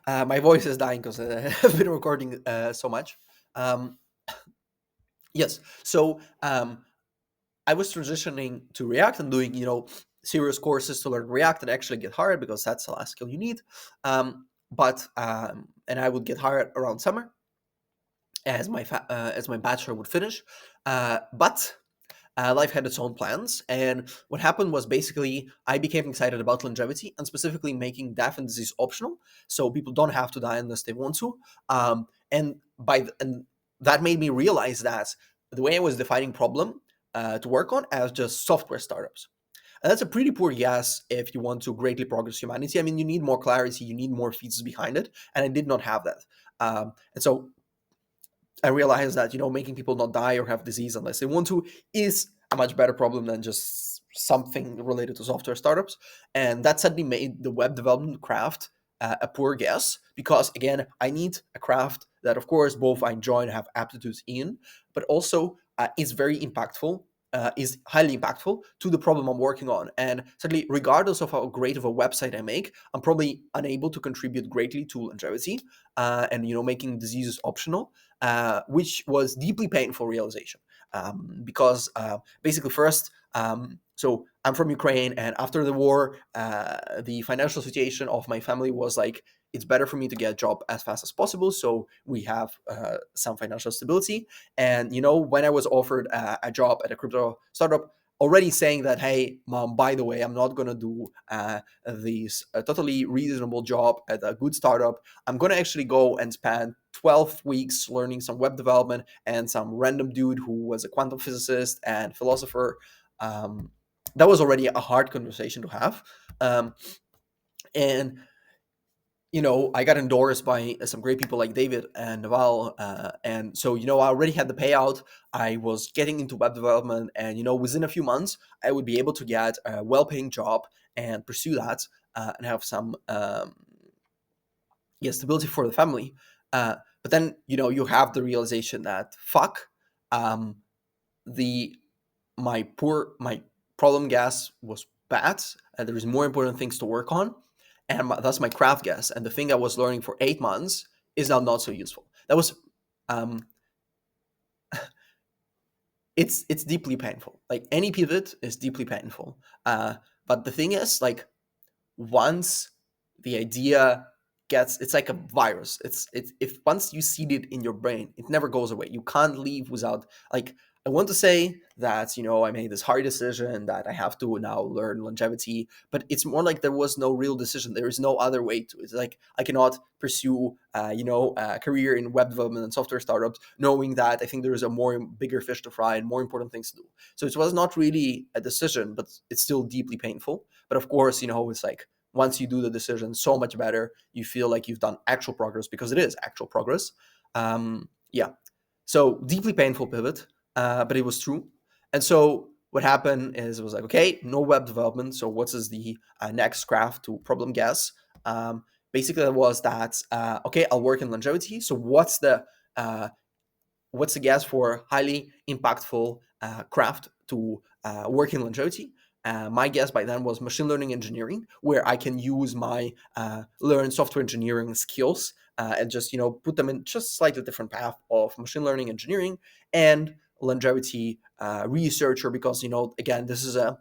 My voice is dying because I've been recording so much. Yes. So I was transitioning to React and doing, serious courses to learn React and actually get hired because that's the last skill you need. And I would get hired around summer as my bachelor would finish. But life had its own plans, and what happened was basically I became excited about longevity and specifically making death and disease optional, so people don't have to die unless they want to. And that made me realize that the way I was defining problem to work on as just software startups. And that's a pretty poor guess if you want to greatly progress humanity. I mean, you need more clarity, you need more features behind it, and I did not have that. And so I realized that making people not die or have disease unless they want to is a much better problem than just something related to software startups, and that suddenly made the web development craft a poor guess because again I need a craft that of course both I enjoy and have aptitudes in, but also is very impactful. Is highly impactful to the problem I'm working on. And certainly, regardless of how great of a website I make, I'm probably unable to contribute greatly to longevity and making diseases optional, which was deeply painful realization. Because basically, first, so I'm from Ukraine, and after the war, the financial situation of my family was like, it's better for me to get a job as fast as possible, so we have some financial stability. And when I was offered a job at a crypto startup, already saying that, hey, mom, by the way, I'm not going to do this totally reasonable job at a good startup. I'm going to actually go and spend 12 weeks learning some web development and some random dude who was a quantum physicist and philosopher. Um, that was already a hard conversation to have. And I got endorsed by some great people like David and Naval. And so, I already had the payout. I was getting into web development. And, within a few months, I would be able to get a well paying job and pursue that and have some stability for the family. But then, you have the realization that, fuck, um, the my problem gas was bad. There is more important things to work on, and that's my craft gas. And the thing I was learning for 8 months is now not so useful. That was, um, it's deeply painful. Like any pivot is deeply painful. But the thing is, like, once the idea it's like a virus. It's if once you seed it in your brain, it never goes away. You can't leave without, like, I want to say that I made this hard decision that I have to now learn longevity, but it's more like there was no real decision. There is no other way to. It's like I cannot pursue a career in web development and software startups knowing that I think there is a more bigger fish to fry and more important things to do. So it was not really a decision, but it's still deeply painful. But of course, it's like once you do the decision, so much better. You feel like you've done actual progress because it is actual progress. Yeah. So deeply painful pivot, but it was true. And so what happened is it was like, okay, no web development. So what is the next craft to problem guess? Basically, that was that, okay, I'll work in longevity. So what's the guess for highly impactful craft to work in longevity? My guess by then was machine learning engineering, where I can use my learned software engineering skills and just put them in just slightly different path of machine learning engineering and longevity researcher, because again, this is uh,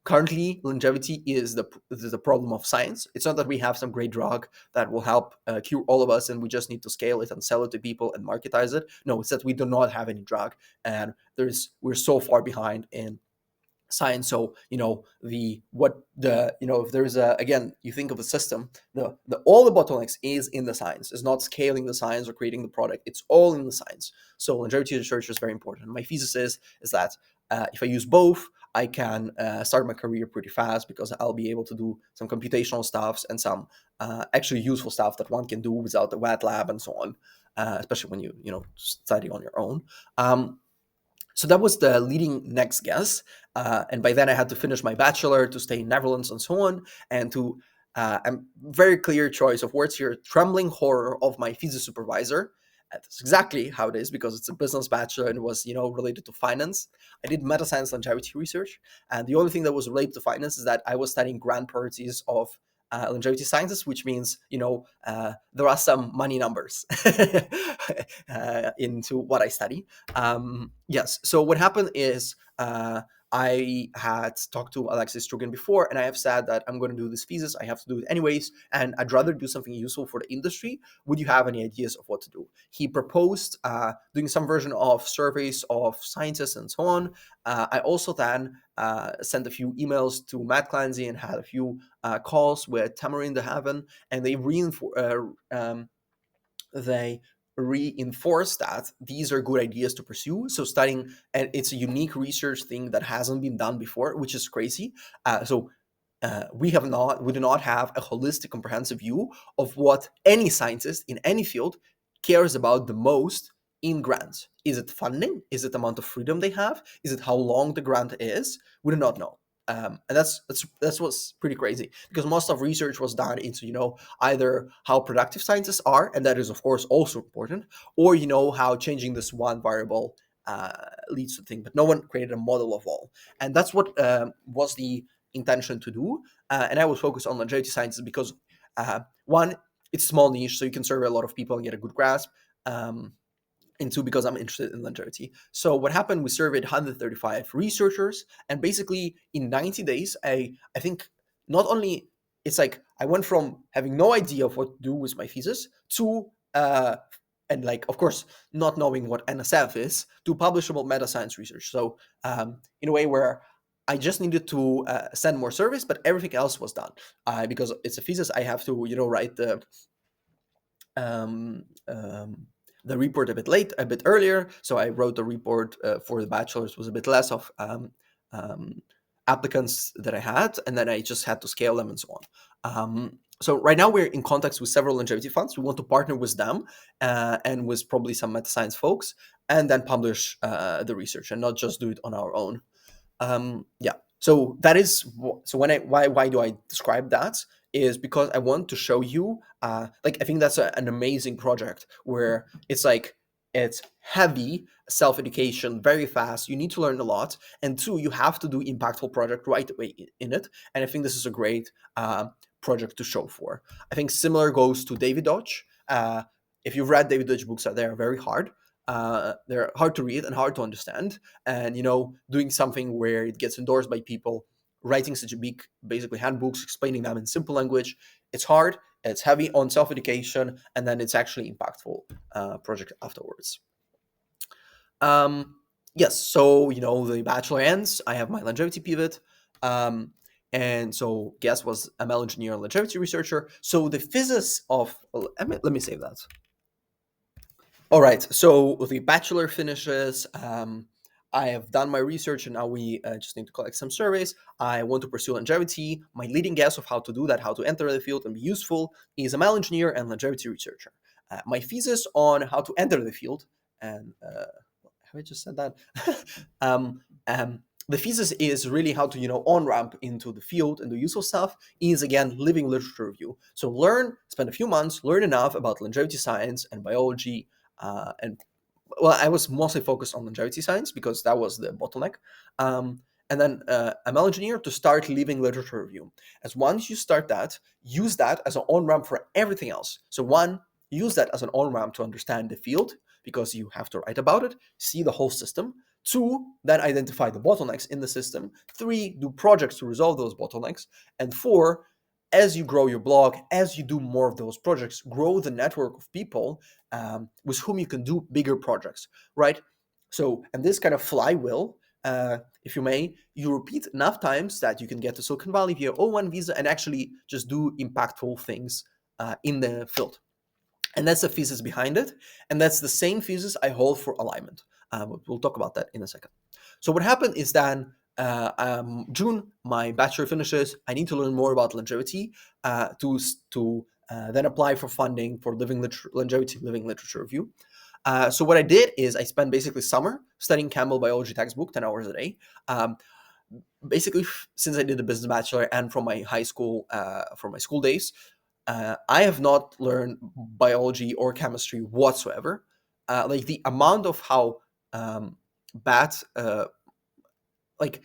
currently longevity is the problem of science. It's not that we have some great drug that will help cure all of us and we just need to scale it and sell it to people and marketize it. No, it's that we do not have any drug, and we're so far behind in science. So if there's again, you think of a system, the all the bottlenecks is in the science. It's not scaling the science or creating the product. It's all in the science. So longevity research is very important. My thesis is that if I use both, I can start my career pretty fast because I'll be able to do some computational stuff and some actually useful stuff that one can do without the wet lab and so on, especially when you study on your own. So that was the leading next guess. And by then I had to finish my bachelor to stay in Netherlands and so on. And to a very clear choice of words here, trembling horror of my thesis supervisor. And that's exactly how it is because it's a business bachelor and it was, related to finance. I did meta science longevity research. And the only thing that was related to finance is that I was studying grant priorities of longevity sciences, which means there are some money numbers into what I study. Yes. So what happened is I had talked to Alexis Strugan before, and I have said that I'm going to do this thesis. I have to do it anyways, and I'd rather do something useful for the industry. Would you have any ideas of what to do? He proposed doing some version of surveys of scientists and so on. I also then sent a few emails to Matt Clancy and had a few calls with Tamarin de Haven, and they reinforce that these are good ideas to pursue. So studying, and it's a unique research thing that hasn't been done before, which is crazy. We do not have a holistic, comprehensive view of what any scientist in any field cares about the most in grants. Is it funding? Is it the amount of freedom they have? Is it how long the grant is? We do not know. And that's what's pretty crazy because most of research was done into either how productive scientists are, and that is of course also important, or how changing this one variable leads to thing. But no one created a model of all, and that's what was the intention to do. And I was focused on longevity sciences because one, it's small niche, so you can survey a lot of people and get a good grasp. And two, because I'm interested in longevity. So what happened, we surveyed 135 researchers, and basically in 90 days, I think not only, it's like I went from having no idea of what to do with my thesis to and like of course not knowing what NSF is, to publishable meta science research. So in a way where I just needed to send more surveys, but everything else was done. Because it's a thesis, I have to write um, um, the report a bit earlier. So I wrote the report for the bachelor's was a bit less of um, applicants that I had, and then I just had to scale them and so on. So right now we're in contact with several longevity funds. We want to partner with them and with probably some meta science folks, and then publish the research and not just do it on our own. Yeah. So that is so when I why do I describe that is because I want to show you like I think that's an amazing project where it's like it's heavy self education, very fast. You need to learn a lot, and two, you have to do impactful project right away in it. And I think this is a great project to show for. I think similar goes to David Dodge. If you've read David Dodge books, they are very hard. They're hard to read and hard to understand, and doing something where it gets endorsed by people, writing such a big basically handbooks explaining them in simple language, it's hard, it's heavy on self-education, and then it's actually impactful project afterwards. Yes, so the bachelor ends, I have my longevity pivot, and so guest was ML engineer and longevity researcher. So the physics of let me save that. All right, so the bachelor finishes. I have done my research, and now we just need to collect some surveys. I want to pursue longevity. My leading guess of how to do that, how to enter the field and be useful, is ML engineer and longevity researcher. My thesis on how to enter the field, and have I just said that? um, the thesis is really how to on ramp into the field and do useful stuff. Is again living literature review. So spend a few months, learn enough about longevity science and biology. And well, I was mostly focused on longevity science because that was the bottleneck. And then ML engineer to start living literature review. As once you start that, use that as an on-ramp for everything else. So one, use that as an on-ramp to understand the field because you have to write about it, see the whole system. Two, then identify the bottlenecks in the system. Three, do projects to resolve those bottlenecks. And four, as you grow your blog, as you do more of those projects, grow the network of people with whom you can do bigger projects, right? So, and this kind of flywheel, if you may, you repeat enough times that you can get to Silicon Valley via O1 visa and actually just do impactful things in the field. And that's the thesis behind it. And that's the same thesis I hold for alignment. We'll talk about that in a second. So what happened is then June, my bachelor finishes. I need to learn more about longevity to then apply for funding for longevity living literature review. So what I did is I spent basically summer studying Campbell biology textbook 10 hours a day. Basically, since I did the business bachelor and from my high school, from my school days, I have not learned biology or chemistry whatsoever. Like the amount of how bad like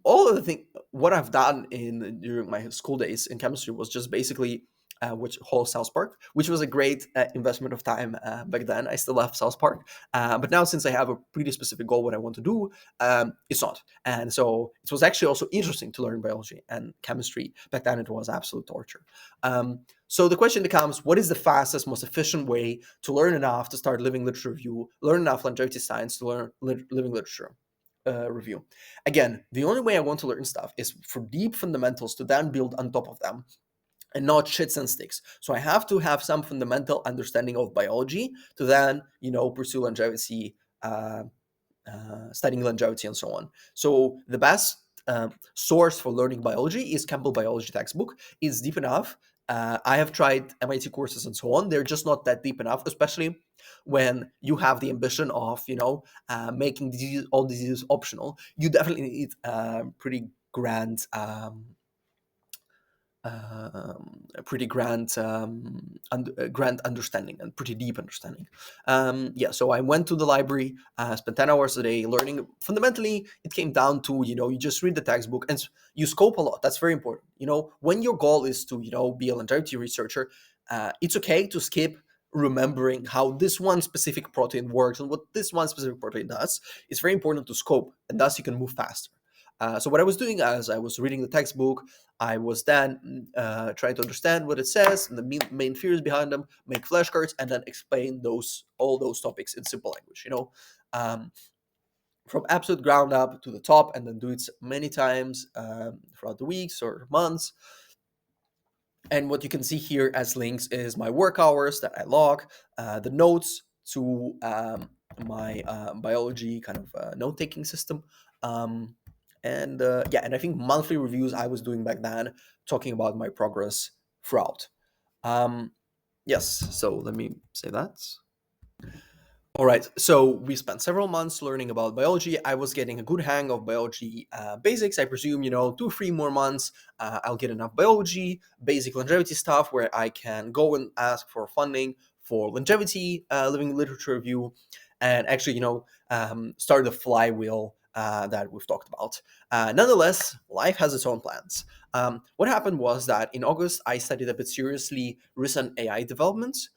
all of the thing what I've done during my school days in chemistry was just basically which whole South Park, which was a great investment of time back then. I still love South Park, but now since I have a pretty specific goal what I want to do, it's not. And so it was actually also interesting to learn biology and chemistry. Back then it was absolute torture. So the question becomes, what is the fastest, most efficient way to learn enough to start living literature review, learn enough longevity science to learn living literature review? Again, the only way I want to learn stuff is for deep fundamentals to then build on top of them and not shits and sticks. So I have to have some fundamental understanding of biology to then, pursue longevity, studying longevity and so on. So the best source for learning biology is Campbell biology textbook. It's deep enough. I have tried MIT courses and so on. They're just not that deep enough, especially when you have the ambition of, making all diseases optional. You definitely need pretty grand a pretty grand grand understanding and pretty deep understanding. So I went to the library, spent 10 hours a day learning. Fundamentally, it came down to, you just read the textbook and you scope a lot. That's very important. When your goal is to, be a longevity researcher, it's okay to skip remembering how this one specific protein works and what this one specific protein does. It's very important to scope, and thus you can move faster. So what I was doing as I was reading the textbook, I was then trying to understand what it says and the main theories behind them, make flashcards, and then explain all those topics in simple language. Um, from absolute ground up to the top, and then do it many times throughout the weeks or months. And what you can see here as links is my work hours that I log, the notes to my biology kind of note-taking system, um, and yeah, and I think monthly reviews I was doing back then, talking about my progress throughout. Um, yes, so let me say that. All right, so we spent several months learning about biology. I was getting a good hang of biology basics. I presume, 2 or 3 more months, I'll get enough biology, basic longevity stuff where I can go and ask for funding for longevity, living literature review, and actually, start the flywheel that we've talked about. Nonetheless, life has its own plans. What happened was that in August, I studied a bit seriously recent AI developments,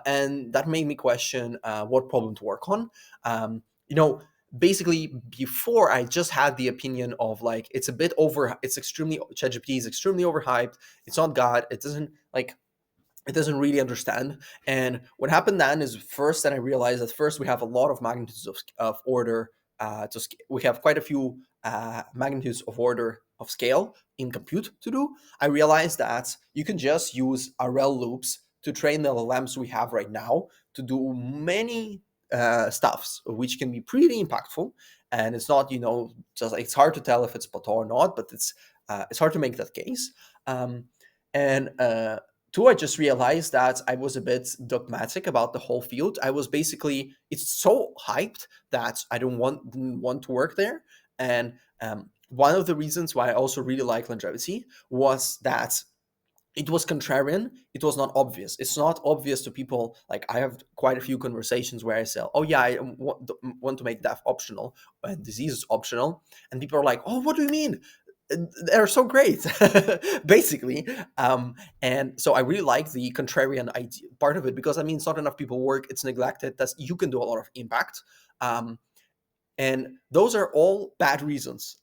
and that made me question what problem to work on. Um, you know, Basically, before I just had the opinion of like it's a bit over, it's extremely ChatGPT is extremely overhyped. It's not God. It doesn't really understand. And what happened then is first that I realized that first we have a lot of magnitudes of order. We have quite a few magnitudes of order of scale in compute to do. I realized that you can just use RL loops to train the LLMs we have right now to do many stuffs, which can be pretty impactful. And it's not, just it's hard to tell if it's Plateau or not, but it's hard to make that case. And Two, I just realized that I was a bit dogmatic about the whole field. I was basically, it's so hyped that I didn't want to work there. And one of the reasons why I also really like longevity was that it was contrarian. It was not obvious. It's not obvious to people. Like I have quite a few conversations where I say, "Oh yeah, I want to make death optional and disease is optional," and people are like, "Oh, what do you mean? They're so great," basically. And so I really like the contrarian idea, part of it, because I mean, it's not enough people work. It's neglected. That's you can do a lot of impact. Um, and those are all bad reasons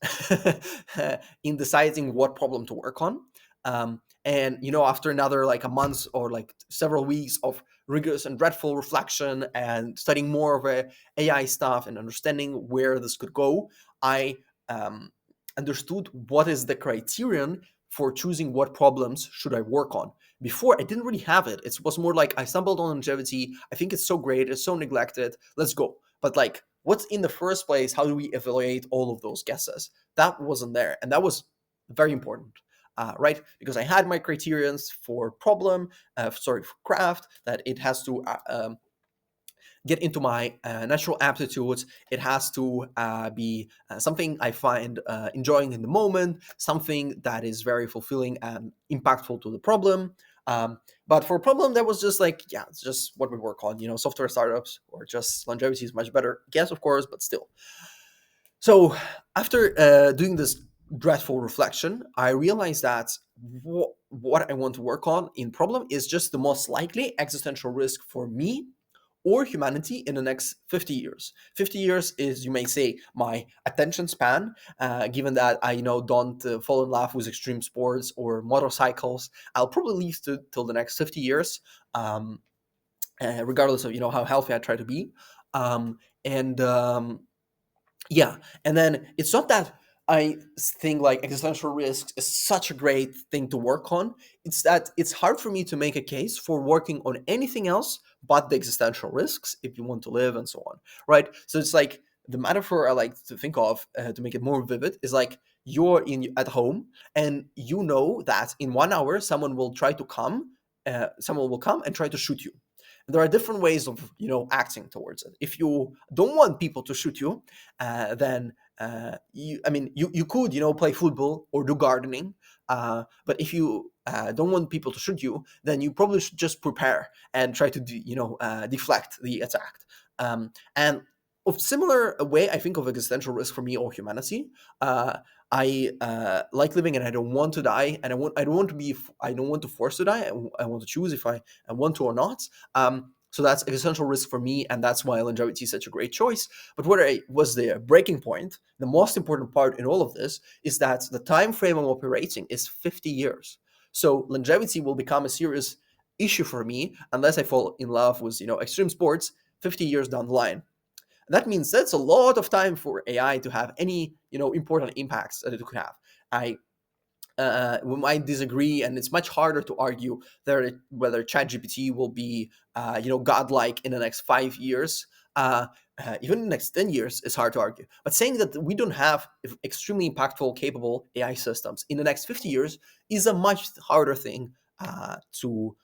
in deciding what problem to work on. And after another like a month or like several weeks of rigorous and dreadful reflection and studying more of AI stuff and understanding where this could go, I um, understood what is the criterion for choosing what problems should I work on. Before, I didn't really have it. It was more like I stumbled on longevity. I think it's so great. It's so neglected. Let's go. But like, what's in the first place? How do we evaluate all of those guesses? That wasn't there, and that was very important, right? Because I had my criterions for problem, for craft, that it has to get into my natural aptitudes. It has to be something I find enjoying in the moment, something that is very fulfilling and impactful to the problem. But for a problem that was just like, yeah, it's just what we work on, software startups or just longevity is much better. Yes, of course, but still. So after doing this dreadful reflection, I realized that what I want to work on in problem is just the most likely existential risk for me or humanity in the next 50 years. 50 years is, you may say, my attention span, given that I don't fall in love with extreme sports or motorcycles. I'll probably live till the next 50 years, regardless of how healthy I try to be. And Yeah, and then it's not that I think like existential risks is such a great thing to work on. It's that it's hard for me to make a case for working on anything else but the existential risks if you want to live and so on, right? So it's like the metaphor I like to think of to make it more vivid is like you're in at home and you know that in 1 hour someone will come and try to shoot you. There are different ways of acting towards it. If you don't want people to shoot you, then you could play football or do gardening. But if you don't want people to shoot you, then you probably should just prepare and try to deflect the attack. And of similar way, I think of existential risk for me or humanity. I like living and I don't want to die, and I don't want to force to die. I want to choose if I want to or not. So that's existential risk for me, and that's why longevity is such a great choice. But what was the breaking point, the most important part in all of this, is that the time frame I'm operating is 50 years. So longevity will become a serious issue for me unless I fall in love with extreme sports 50 years down the line. That means that's a lot of time for AI to have any important impacts that it could have. I We might disagree, and it's much harder to argue whether ChatGPT will be, godlike in the next 5 years. Even in the next 10 years, it's hard to argue. But saying that we don't have extremely impactful, capable AI systems in the next 50 years is a much harder thing to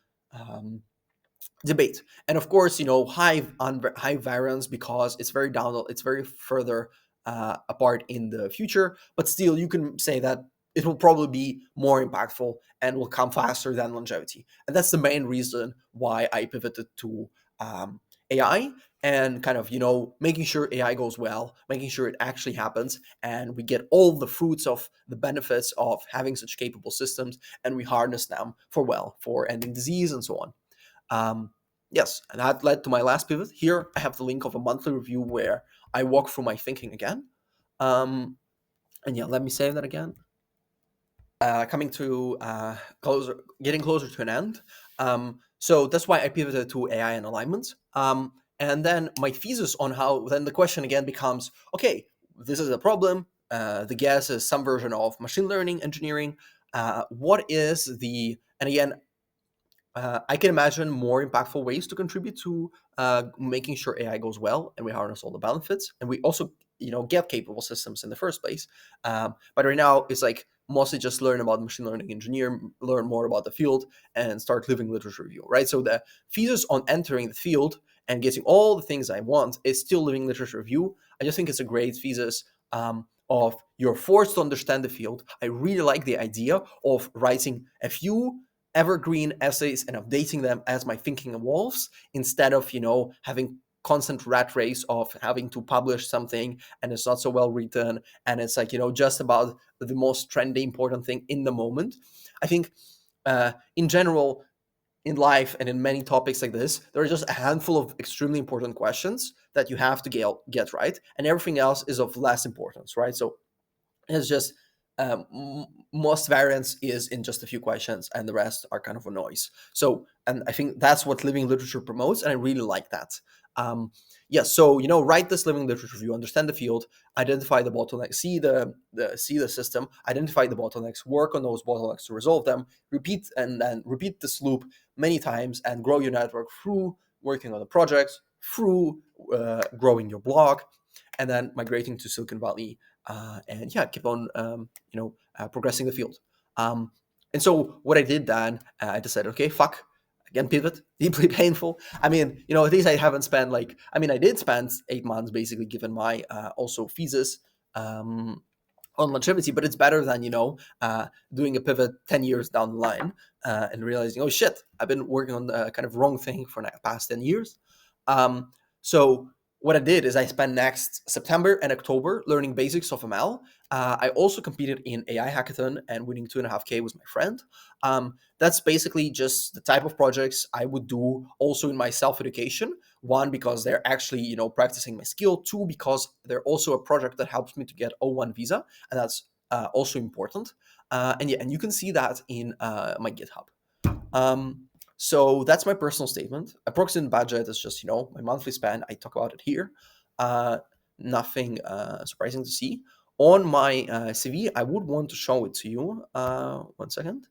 debate. And of course, high variance because it's very further apart in the future. But still, you can say that it will probably be more impactful and will come faster than longevity. And that's the main reason why I pivoted to AI, and kind of making sure AI goes well, making sure it actually happens, and we get all the fruits of the benefits of having such capable systems, and we harness them for ending disease and so on. um, yes, and that led to my last pivot. Here I have the link of a monthly review where I walk through my thinking again. And yeah, let me save that again. Coming to getting closer to an end. So that's why I pivoted to AI and alignment. And then my thesis on how, then the question again becomes, okay, this is a problem. The guess is some version of machine learning engineering. What is and again, I can imagine more impactful ways to contribute to making sure AI goes well and we harness all the benefits, and we also, get capable systems in the first place. But right now, it's like mostly just learn about machine learning engineer, learn more about the field, and start living literature review. Right. So the thesis on entering the field and getting all the things I want is still living literature review. I just think it's a great thesis. Of you're forced to understand the field. I really like the idea of writing a few evergreen essays and updating them as my thinking evolves, instead of having constant rat race of having to publish something and it's not so well written, and it's like just about the most trendy important thing in the moment. I think in general, in life and in many topics like this, there are just a handful of extremely important questions that you have to get right, and everything else is of less importance, right? So it's just most variance is in just a few questions, and the rest are kind of a noise. So, and I think that's what living literature promotes, and I really like that. Yeah, so write this living literature review, understand the field, identify the bottlenecks, see the system, identify the bottlenecks, work on those bottlenecks to resolve them, repeat and then repeat this loop many times, and grow your network through working on the projects, through growing your blog, and then migrating to Silicon Valley, and yeah, keep on progressing the field. And so what I did then, I decided, okay, fuck, again, pivot, deeply painful. I mean, at least I haven't spent I did spend 8 months basically, given my also thesis on longevity, but it's better than doing a pivot 10 years down the line and realizing, oh shit, I've been working on the kind of wrong thing for the past 10 years. So what I did is I spent next September and October learning basics of ML. I also competed in AI hackathon and winning 2.5K with my friend. That's basically just the type of projects I would do also in my self-education. One, because they're actually, practicing my skill. Two, because they're also a project that helps me to get O1 visa, and that's also important. And yeah, and you can see that in my GitHub. So that's my personal statement. Approximate budget is just, my monthly spend. I talk about it here. Nothing surprising to see. On my CV, I would want to show it to you. 1 second.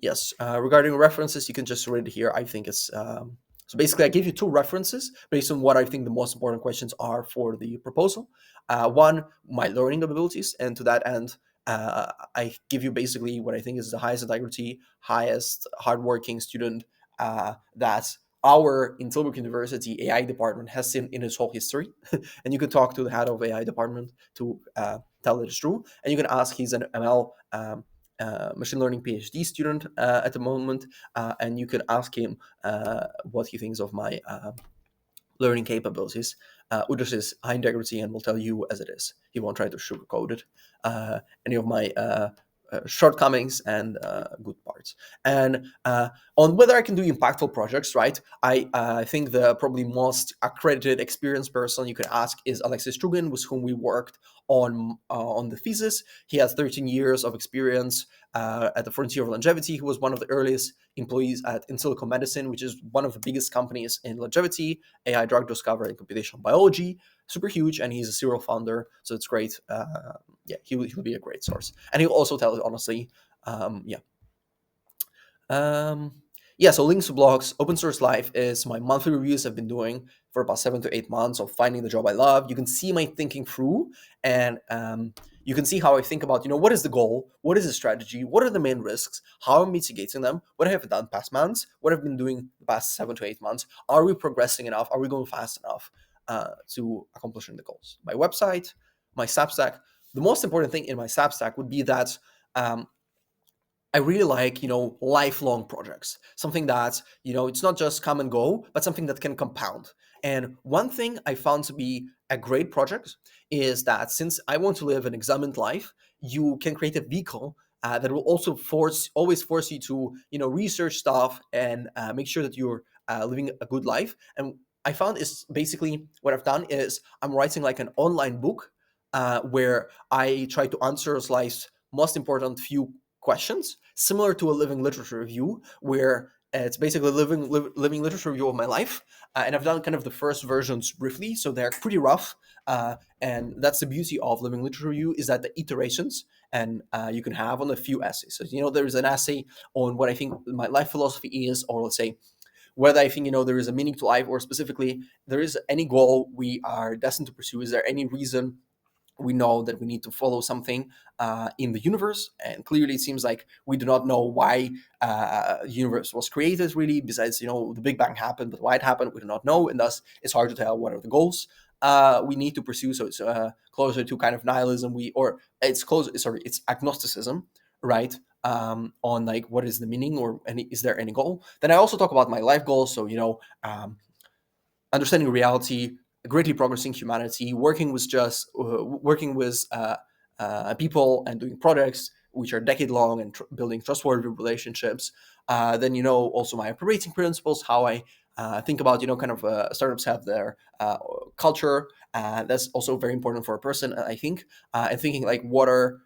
Yes, regarding references, you can just read it here. I think it's so basically I give you two references based on what I think the most important questions are for the proposal. One, my learning abilities, and to that end, I give you basically what I think is the highest integrity, highest hardworking student that our in Tilburg University AI department has seen in its whole history. And you can talk to the head of AI department to tell it is true. And you can ask, he's an ML machine learning PhD student at the moment, and you can ask him what he thinks of my learning capabilities. Udris is high integrity and will tell you as it is. He won't try to sugarcoat it. Any of my shortcomings and good parts. And on whether I can do impactful projects, right? I think the probably most accredited, experienced person you could ask is Alexis Strugin, with whom we worked on the thesis. He has 13 years of experience at the frontier of longevity. He was one of the earliest employees at In Silico Medicine, which is one of the biggest companies in longevity, AI drug discovery, and computational biology. Super huge, and he's a serial founder, so it's great. Yeah, he'll be a great source, and he'll also tell it honestly. Yeah. Um, yeah, so links to blogs. Open Source Life is my monthly reviews I've been doing for about 7 to 8 months of finding the job I love. You can see my thinking through, and you can see how I think about, what is the goal? What is the strategy? What are the main risks? How I'm mitigating them? What I have done past months? What I've been doing the past 7 to 8 months? Are we progressing enough? Are we going fast enough to accomplishing the goals? My website, my Substack. The most important thing in my Substack would be that um, I really like, lifelong projects. Something that, it's not just come and go, but something that can compound. And one thing I found to be a great project is that since I want to live an examined life, you can create a vehicle that will also always force you to, research stuff and make sure that you're living a good life. And I found is basically what I've done is I'm writing like an online book where I try to answer life's most important few questions, similar to a living literature review, where it's basically living literature review of my life. And I've done kind of the first versions briefly, so they're pretty rough. And that's the beauty of living literature review, is that the iterations and you can have on a few essays. So there's an essay on what I think my life philosophy is, or let's say whether I think there is a meaning to life, or specifically there is any goal we are destined to pursue. Is there any reason we know that we need to follow something in the universe? And clearly it seems like we do not know why the universe was created, really, besides the Big Bang happened, but why it happened we do not know, and thus it's hard to tell what are the goals we need to pursue. So it's closer to kind of nihilism, it's agnosticism, right? On like what is the meaning, or is there any goal. Then I also talk about my life goals, so understanding reality, greatly progressing humanity, working with people and doing projects which are decade long, and building trustworthy relationships. Then also my operating principles, how I think about kind of startups have their culture. That's also very important for a person, I think. And thinking like what are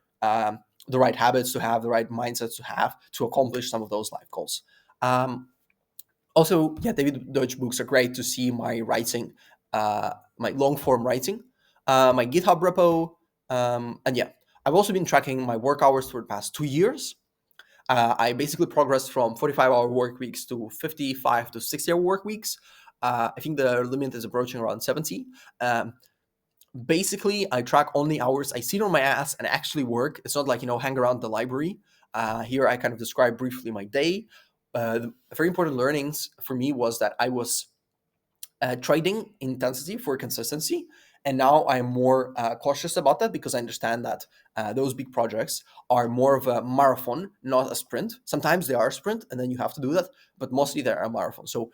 the right habits to have, the right mindsets to have to accomplish some of those life goals. Also, yeah, David Deutsch books are great to see my writing, my long form writing, my GitHub repo, and yeah, I've also been tracking my work hours for the past 2 years. I basically progressed from 45-hour work weeks to 55 to 60-hour work weeks. I think the limit is approaching around 70. Basically, I track only hours I sit on my ass and actually work. It's not like hang around the library. Here I kind of describe briefly my day. The very important learnings for me was that I was trading intensity for consistency, and now I'm more cautious about that, because I understand that those big projects are more of a marathon, not a sprint. Sometimes they are a sprint, and then you have to do that, but mostly they're a marathon. So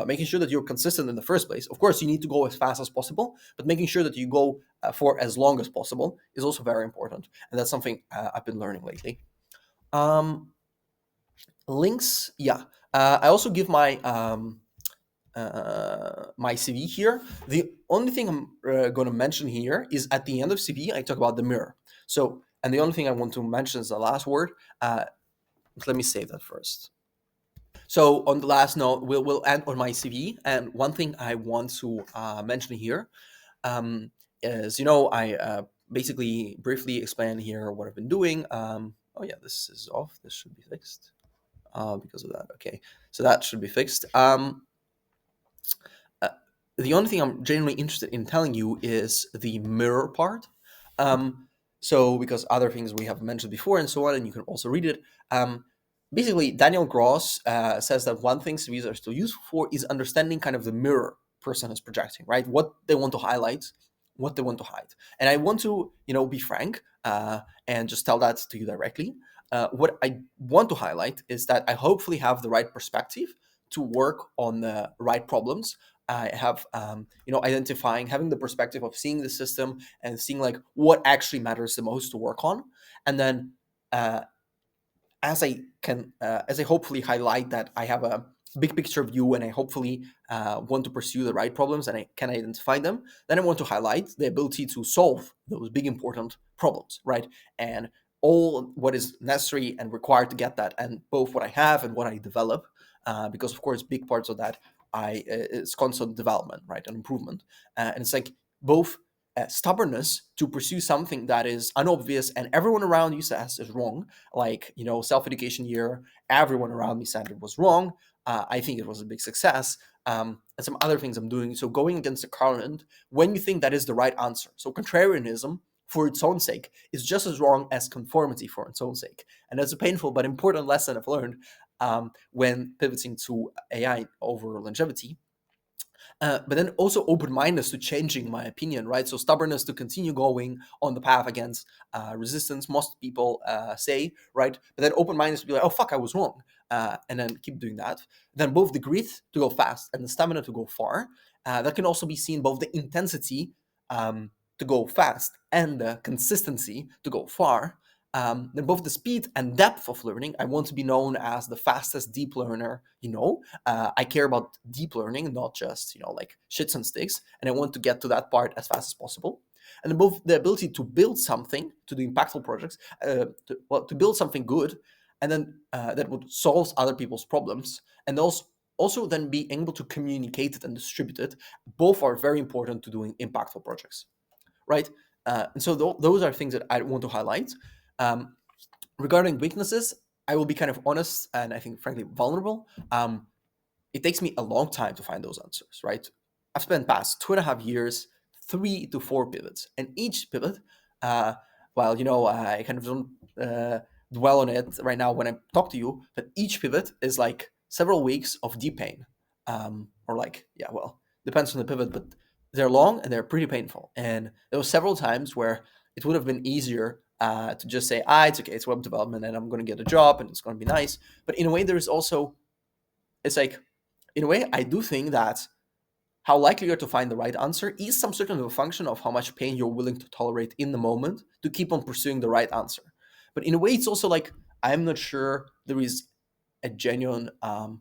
making sure that you're consistent in the first place. Of course, you need to go as fast as possible, but making sure that you go for as long as possible is also very important, and that's something I've been learning lately. Um, Links, yeah. I also give my CV here. The only thing I'm going to mention here is at the end of CV, I talk about the mirror. So, and the only thing I want to mention is the last word. Let me save that first. So, on the last note, we'll end on my CV. And one thing I want to mention here is, I basically briefly explain here what I've been doing. Oh yeah, this is off. This should be fixed because of that. Okay, so that should be fixed. Uh, the only thing I'm genuinely interested in telling you is the mirror part. So, because other things we have mentioned before and so on, and you can also read it. Basically, Daniel Gross says that one thing CVs are still useful for is understanding kind of the mirror person is projecting, right? What they want to highlight, what they want to hide. And I want to, be frank and just tell that to you directly. What I want to highlight is that I hopefully have the right perspective to work on the right problems. I have, identifying, having the perspective of seeing the system and seeing like what actually matters the most to work on, and then as I hopefully highlight that I have a big picture view and I hopefully want to pursue the right problems and I can identify them, then I want to highlight the ability to solve those big important problems, right? And all what is necessary and required to get that, and both what I have and what I develop, because of course big parts of that I it's constant development, right, and improvement, and it's like both stubbornness to pursue something that is unobvious and everyone around you says is wrong, like self-education year, everyone around me said it was wrong. I think it was a big success. And some other things I'm doing. So going against the current when you think that is the right answer. So contrarianism for its own sake is just as wrong as conformity for its own sake. And that's a painful but important lesson I've learned when pivoting to AI over longevity. But then also open-mindedness to changing my opinion, right? So stubbornness to continue going on the path against resistance, most people say, right? But then open-mindedness to be like, oh, fuck, I was wrong. And then keep doing that. Then both the grit to go fast and the stamina to go far. That can also be seen both the intensity to go fast and the consistency to go far. Then both the speed and depth of learning. I want to be known as the fastest deep learner. I care about deep learning, not just like shits and sticks, and I want to get to that part as fast as possible. And then both the ability to build something, to do impactful projects, to build something good, and then that would solve other people's problems, and also then be able to communicate it and distribute it. Both are very important to doing impactful projects, right? And so those are things that I want to highlight. Um, Regarding weaknesses, I will be kind of honest and I think, frankly, vulnerable. It takes me a long time to find those answers, right? I've spent past 2.5 years, 3 to 4 pivots, and each pivot, well, I kind of don't dwell on it right now when I talk to you, but each pivot is like several weeks of deep pain, or like, yeah, well, depends on the pivot, but they're long and they're pretty painful. And there were several times where it would have been easier to just say, it's okay, it's web development and I'm going to get a job and it's going to be nice. But in a way, there's also, it's like, in a way, I do think that how likely you are to find the right answer is some sort of a function of how much pain you're willing to tolerate in the moment to keep on pursuing the right answer. But in a way, it's also like, I'm not sure there is a genuine um,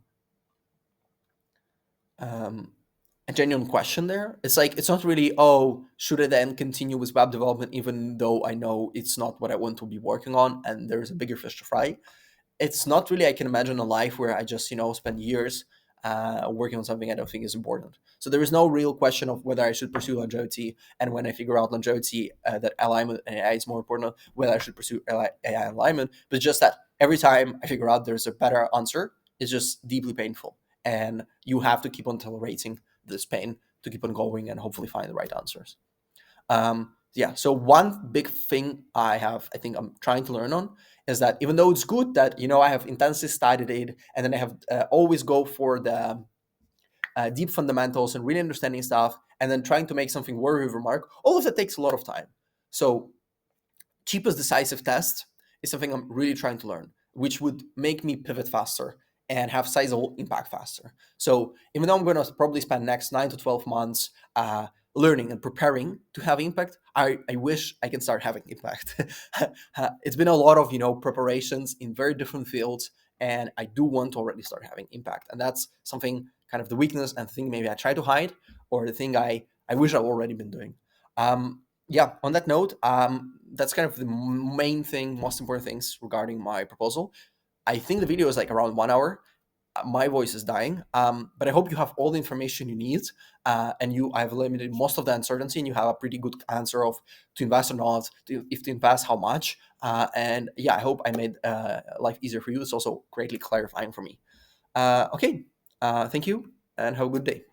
a genuine question there. It's like, it's not really, oh, should I then continue with web development even though I know it's not what I want to be working on and there's a bigger fish to fry? It's not really, I can imagine a life where I just spend years working on something I don't think is important. So there is no real question of whether I should pursue longevity, and when I figure out longevity, that alignment and AI is more important, whether I should pursue AI alignment. But just that every time I figure out there's a better answer, it's just deeply painful, and you have to keep on tolerating this pain to keep on going and hopefully find the right answers. Yeah, so one big thing I think I'm trying to learn on is that even though it's good that I have intensely studied it and then I have always go for the deep fundamentals and really understanding stuff and then trying to make something worthy of remark, all of that takes a lot of time. So cheapest decisive test is something I'm really trying to learn, which would make me pivot faster and have sizable impact faster. So even though I'm going to probably spend next 9 to 12 months learning and preparing to have impact, I wish I can start having impact. It's been a lot of preparations in very different fields, and I do want to already start having impact. And that's something, kind of the weakness and thing maybe I try to hide, or the thing I wish I've already been doing. Yeah, on that note, that's kind of the main thing, most important things regarding my proposal. I think the video is like around 1 hour. My voice is dying, but I hope you have all the information you need, and I've eliminated most of the uncertainty, and you have a pretty good answer of to invest or not, if to invest, how much, and yeah, I hope I made life easier for you. It's also greatly clarifying for me. Okay, thank you, and have a good day.